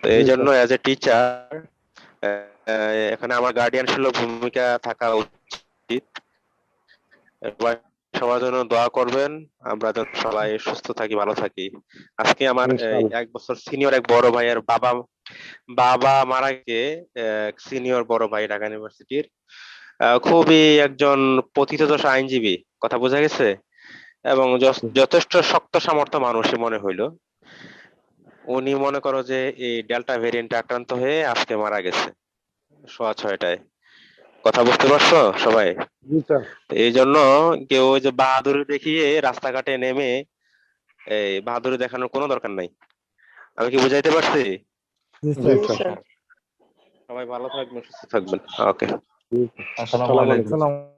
তো এই জি জন্য স্যার। অ্যাজ এ টিচার এখানে আমার গার্ডিয়ানশীল ভূমিকা থাকা উচিত। সবাই সবার জন্য দোয়া করবেন, আমরা যেন সবাই সুস্থ থাকি, ভালো থাকি। আজকে আমার ইনশাআল্লাহ। 1 বছর সিনিয়র এক বড় ভাইয়ের বাবা বাবা মারা গিয়ে, সিনিয়র বড় ভাই ঢাকা ইউনিভার্সিটির, খুবই একজন পতিতদশা আইনজীবী। কথা বোঝা গেছে? এবং যথেষ্ট শক্ত সামর্থ্য মানুষই মনে হইলো। উনি মনে করো যে এই ডেল্টা ভেরিয়েন্টে আক্রান্ত হয়ে আজকে মারা গেছে 6:30টায়। কথা বুঝতে পারছো সবাই? জি স্যার। এই জন্য কেউ ওই যে বাহাদুরি দেখিয়ে রাস্তাঘাটে নেমে এই বাহাদুরি দেখানোর কোনো দরকার নাই। আমি কি বুঝাইতে পারছি? জি জি স্যার। স্যার। সবাই ভালো থাকবেন, সুস্থ থাকবেন। ওকে। জি স্যার। আসসালামু আসসালামু আলাইকুম। আলাইকুম।